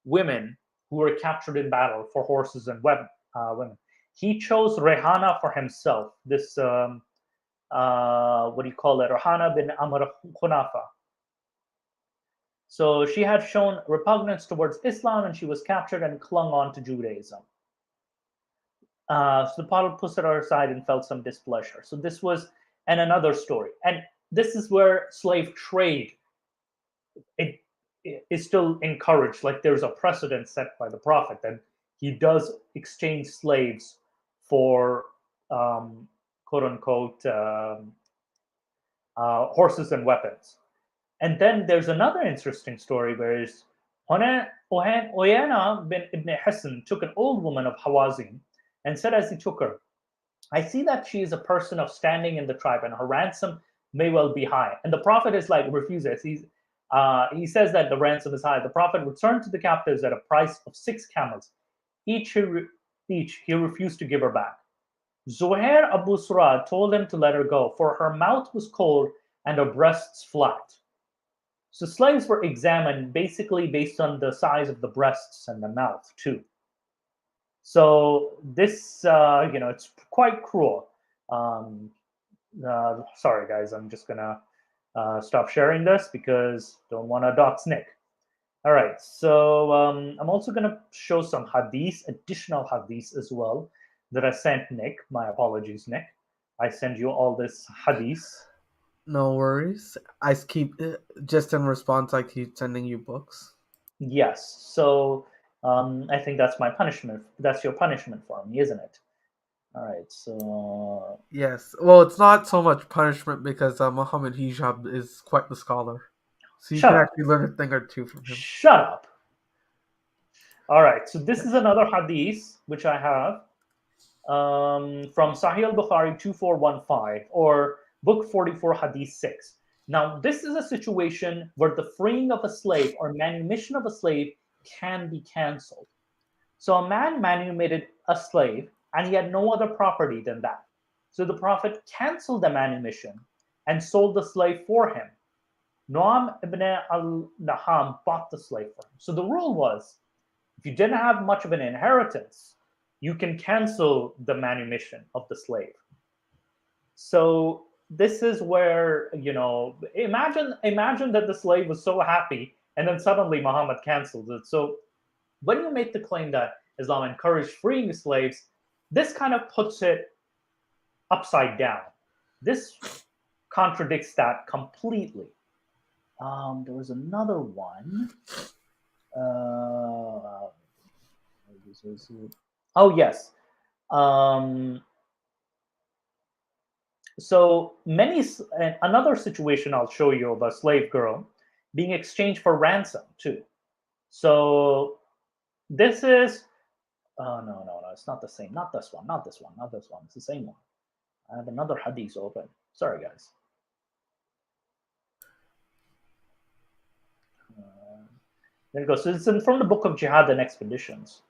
women who were captured in battle for horses and women. He chose Rehana for himself. This, Rehana bin Amr Khunafa. So she had shown repugnance towards Islam and she was captured and clung on to Judaism. So the Prophet put her aside and felt some displeasure. So this was another story. And this is where slave trade is still encouraged. Like there's a precedent set by the Prophet that he does exchange slaves for quote unquote horses and weapons. And then there's another interesting story where Oyana bin Ibn Hassan took an old woman of Hawazin and said as he took her, I see that she is a person of standing in the tribe and her ransom may well be high. And the Prophet is like, refuses. He says that the ransom is high. The Prophet returned to the captives at a price of 6 camels. Each he refused to give her back. Zuhair Abu Surad told him to let her go, for her mouth was cold and her breasts flat. So slaves were examined basically based on the size of the breasts and the mouth too. So this, it's quite cruel. Sorry guys, I'm just gonna stop sharing this because don't want to dox Nick. All right, so I'm also gonna show some additional hadiths as well that I sent Nick. My apologies, Nick. I send you all this hadiths. No worries. I keep just in response. I keep sending you books. Yes. So I think that's my punishment. That's your punishment for me, isn't it? All right. So yes. Well, it's not so much punishment because Muhammad Hijab is quite the scholar, so you can actually learn a thing or two from him. Shut up. All right. So this is another hadith which I have from Sahih al-Bukhari 2415 or Book 44, Hadith 6. Now, this is a situation where the freeing of a slave or manumission of a slave can be cancelled. So a man manumitted a slave and he had no other property than that. So the Prophet cancelled the manumission and sold the slave for him. Nu'am ibn al-Naham bought the slave for him. So the rule was, if you didn't have much of an inheritance, you can cancel the manumission of the slave. So this is where, imagine that the slave was so happy and then suddenly Muhammad cancels it. So when you make the claim that Islam encouraged freeing slaves, this kind of puts it upside down. This contradicts that completely. There was another one. Oh, yes. So another situation I'll show you of a slave girl being exchanged for ransom too. So this is, no, it's not the same. Not this one. It's the same one. I have another hadith open. Sorry, guys. There it goes. So it's from the book of Jihad and Expeditions.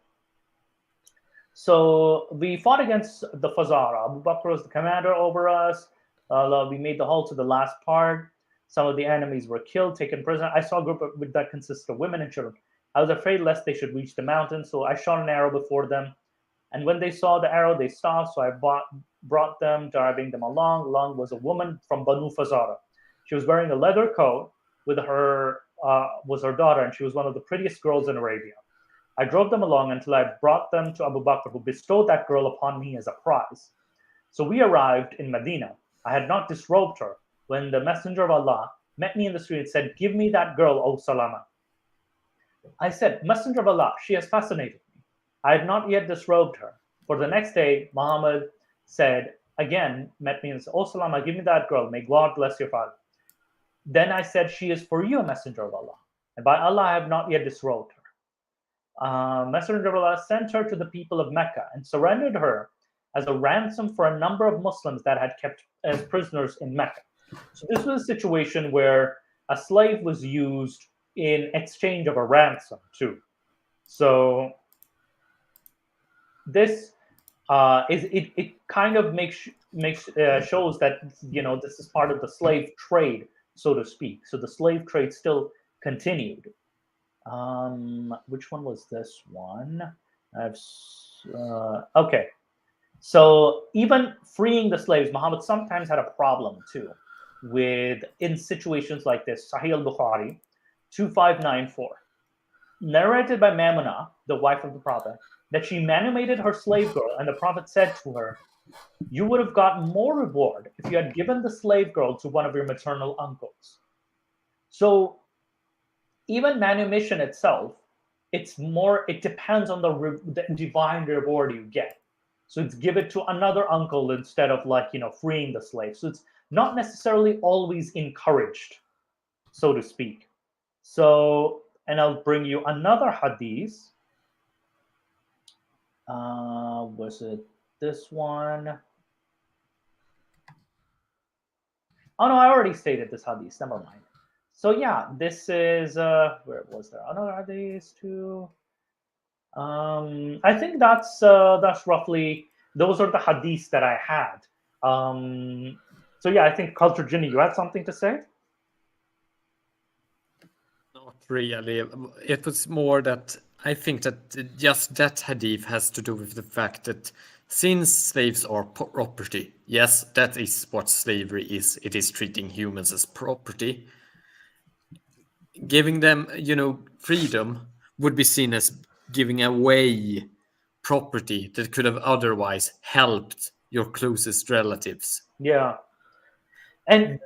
So we fought against the Fazara. Abu Bakr was the commander over us. We made the halt to the last part. Some of the enemies were killed, taken prisoner. I saw a group that consisted of women and children. I was afraid lest they should reach the mountain, so I shot an arrow before them. And when they saw the arrow, they stopped. So I brought them, driving them along. Along was a woman from Banu Fazara. She was wearing a leather coat. With her was her daughter, and she was one of the prettiest girls in Arabia. I drove them along until I brought them to Abu Bakr, who bestowed that girl upon me as a prize. So we arrived in Medina. I had not disrobed her when the Messenger of Allah met me in the street and said, "Give me that girl, O Salama." I said, "Messenger of Allah, she has fascinated me." I had not yet disrobed her. For the next day, Muhammad said, again, met me and said, "O Salama, give me that girl. May God bless your father." Then I said, "She is for you, Messenger of Allah. And by Allah, I have not yet disrobed her." Messenger of Allah sent her to the people of Mecca and surrendered her as a ransom for a number of Muslims that had kept as prisoners in Mecca. So this was a situation where a slave was used in exchange of a ransom too. So this it kind of shows that this is part of the slave trade, so to speak. So the slave trade still continued. Which one was this one? Okay. So even freeing the slaves, Muhammad sometimes had a problem too in situations like this. Sahih al-Bukhari 2594, narrated by Maimuna, the wife of the Prophet, that she manumitted her slave girl, and the Prophet said to her, "You would have gotten more reward if you had given the slave girl to one of your maternal uncles." So even manumission itself, it depends on the divine reward you get. So it's give it to another uncle instead of freeing the slave. So it's not necessarily always encouraged, so to speak. So, and I'll bring you another hadith. Was it this one? Oh no, I already stated this hadith. Never mind. So yeah, this is where was there another hadith too? I think that's roughly, those are the hadiths that I had. So yeah, I think Culture Ginny, you had something to say? Not really. It was more that I think that just that hadith has to do with the fact that since slaves are property, yes, that is what slavery is. It is treating humans as property. Giving them, freedom would be seen as giving away property that could have otherwise helped your closest relatives. Yeah. And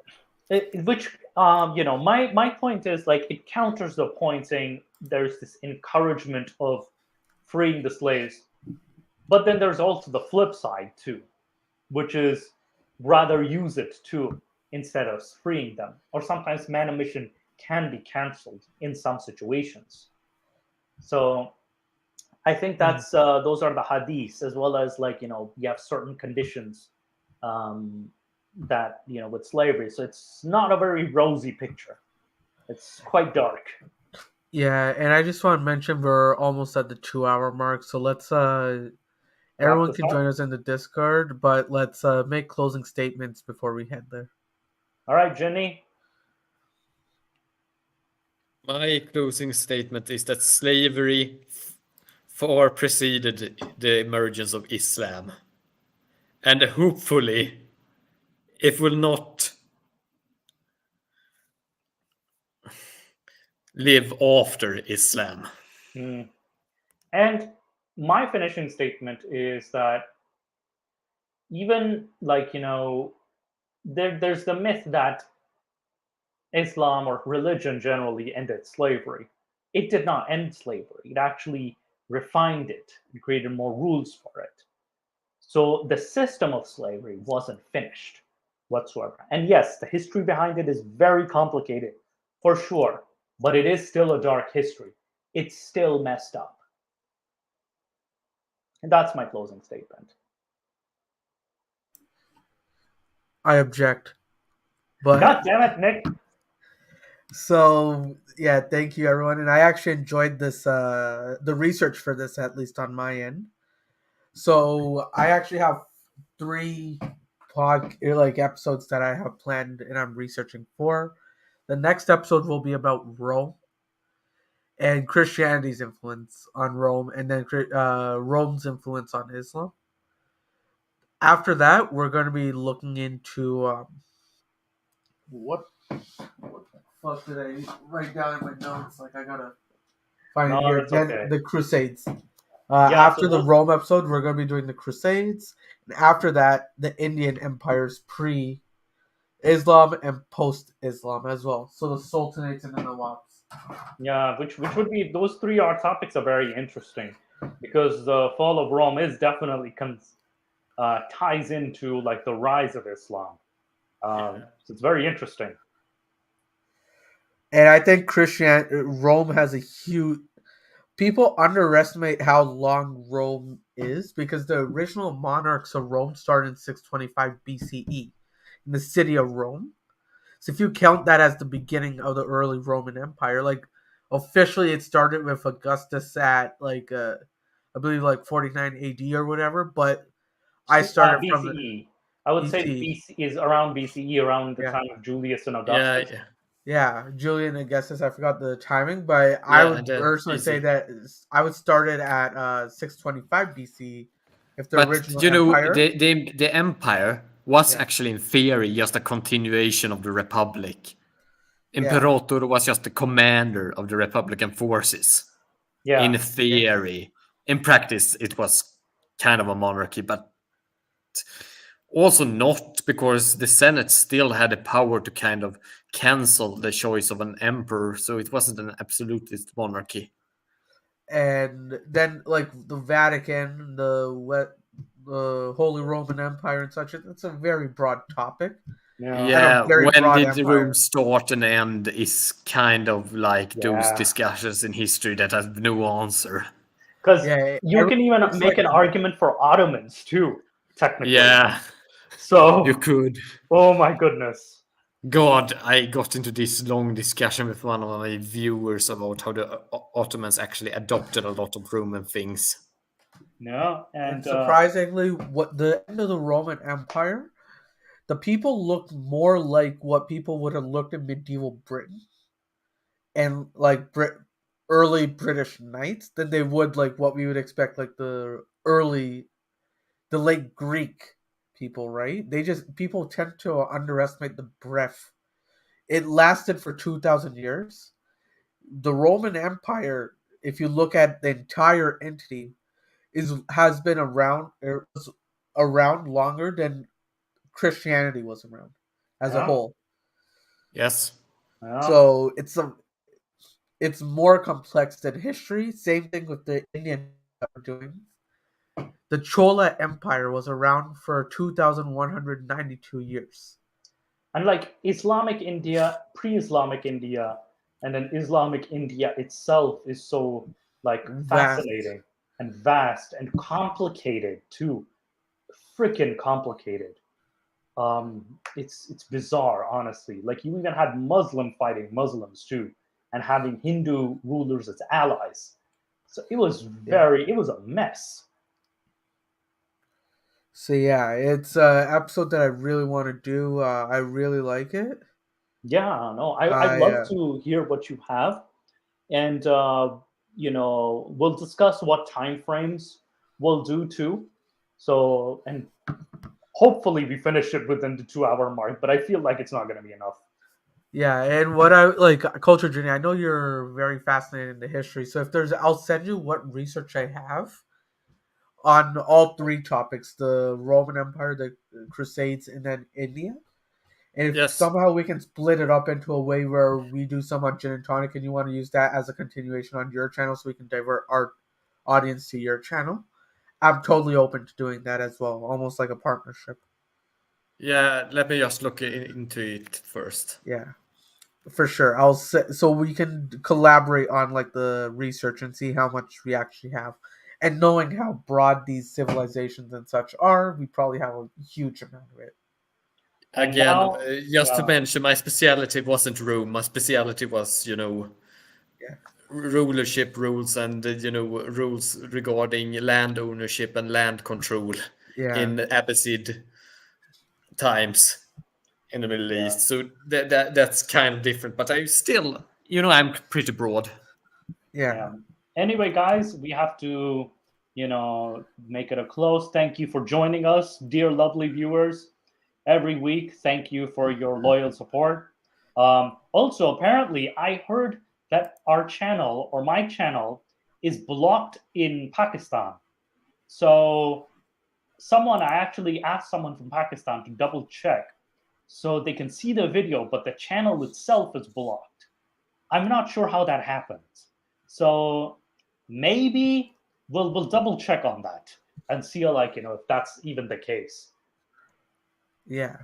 my point is, it counters the point saying there's this encouragement of freeing the slaves, but then there's also the flip side too, which is rather use it too instead of freeing them. Or sometimes manumission can be canceled in some situations. So I think that's those are the hadiths, as well as you have certain conditions that with slavery. So it's not a very rosy picture. It's quite dark. Yeah, and I just want to mention we're almost at the 2-hour mark, so let's everyone can join us in the Discord, but let's make closing statements before we head there. All right, Jenny. My closing statement is that slavery far preceded the emergence of Islam. And hopefully, it will not live after Islam. Mm. And my finishing statement is that even there's the myth that Islam or religion generally ended slavery. It did not end slavery. It actually refined it and created more rules for it. So the system of slavery wasn't finished whatsoever. And yes, the history behind it is very complicated, for sure, but it is still a dark history. It's still messed up. And that's my closing statement. I object. But God damn it, Nick. So yeah, thank you everyone. And I actually enjoyed this the research for this, at least on my end. So I actually have 3 episodes that I have planned and I'm researching for. The next episode will be about Rome and Christianity's influence on Rome, and then Rome's influence on Islam. After that, we're going to be looking into what the fuck did I write down in my notes? Like I gotta find it here. Okay. The Crusades. After the Rome episode, we're going to be doing the Crusades, and after that, the Indian empires pre-Islam and post-Islam as well. So the Sultanates and the Nawabs. Yeah, which would be, those 3 topics are very interesting because the fall of Rome is definitely ties into like the rise of Islam. So it's very interesting. And I think Rome has a huge. People underestimate how long Rome is because the original monarchs of Rome started in 625 BCE in the city of Rome. So if you count that as the beginning of the early Roman Empire, like officially it started with Augustus at I believe 49 AD or whatever, but I started BCE. from the I would say BC is around BCE, around the time of Julius and Augustus. Yeah, Julian and Augustus. I forgot the timing, but I would personally say that I would start it at 625 BC. If the original empire, the empire was actually in theory just a continuation of the Republic. Imperator was just the commander of the Republican forces. Yeah. In theory, in practice, it was kind of a monarchy, but also not, because the Senate still had the power to kind of cancel the choice of an emperor, so it wasn't an absolutist monarchy. And then like the Vatican, the Holy Roman Empire and such, it's a very broad topic. Yeah, when did Rome start and end is kind of like those discussions in history that have no answer. Because you can even make an argument for Ottomans too, technically. Yeah. So you could. Oh my goodness. God, I got into this long discussion with one of my viewers about how the Ottomans actually adopted a lot of Roman things. Yeah, and surprisingly, what the end of the Roman Empire, the people looked more like what people would have looked in medieval Britain and like early British knights than they would like what we would expect like the late Greek people, right? People tend to underestimate the breadth. It lasted for 2,000 years. The Roman Empire, if you look at the entire entity, has been around longer than Christianity was around as a whole. Yes. So it's more complex than history. Same thing with the Indian that we're doing. The Chola Empire was around for 2,192 years. And like Islamic India, pre-Islamic India, and then Islamic India itself is so like fascinating and vast and complicated too. Freaking complicated. It's bizarre, honestly. Like you even had Muslim fighting Muslims too, and having Hindu rulers as allies. So it was it was a mess. So yeah, it's an episode that I really want to do. I really like it. Yeah, no, I'd love to hear what you have. And we'll discuss what time frames we'll do too. So, and hopefully we finish it within the 2 hour mark, but I feel like it's not going to be enough. Yeah, and what I like, Culture Journey, I know you're very fascinated in the history. So if there's, I'll send you what research I have on all three topics: the Roman Empire, the Crusades, and then India. And if Yes. somehow we can split it up into a way where we do some on gin and tonic, and you want to use that as a continuation on your channel, so we can divert our audience to your channel, I'm totally open to doing that as well, almost like a partnership. Yeah, let me just look into it first. Yeah, for sure. I'll say, so we can collaborate on like the research and see how much we actually have. And knowing how broad these civilizations and such are, we probably have a huge amount of it. And Again, now, just to mention, my speciality wasn't Rome. My speciality was, rulership rules and, rules regarding land ownership and land control in Abbasid times in the Middle East. So that's kind of different, but I still, I'm pretty broad. Yeah. Anyway, guys, we have to, make it a close. Thank you for joining us, dear lovely viewers. Every week, thank you for your loyal support. Also, apparently, I heard that our channel or my channel is blocked in Pakistan. So, I actually asked someone from Pakistan to double check so they can see the video, but the channel itself is blocked. I'm not sure how that happens. So maybe we'll double check on that and see if that's even the case. Yeah.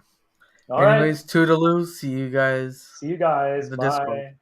All Anyways, right. toodaloo. See you guys. See you guys. In the Bye. Discord.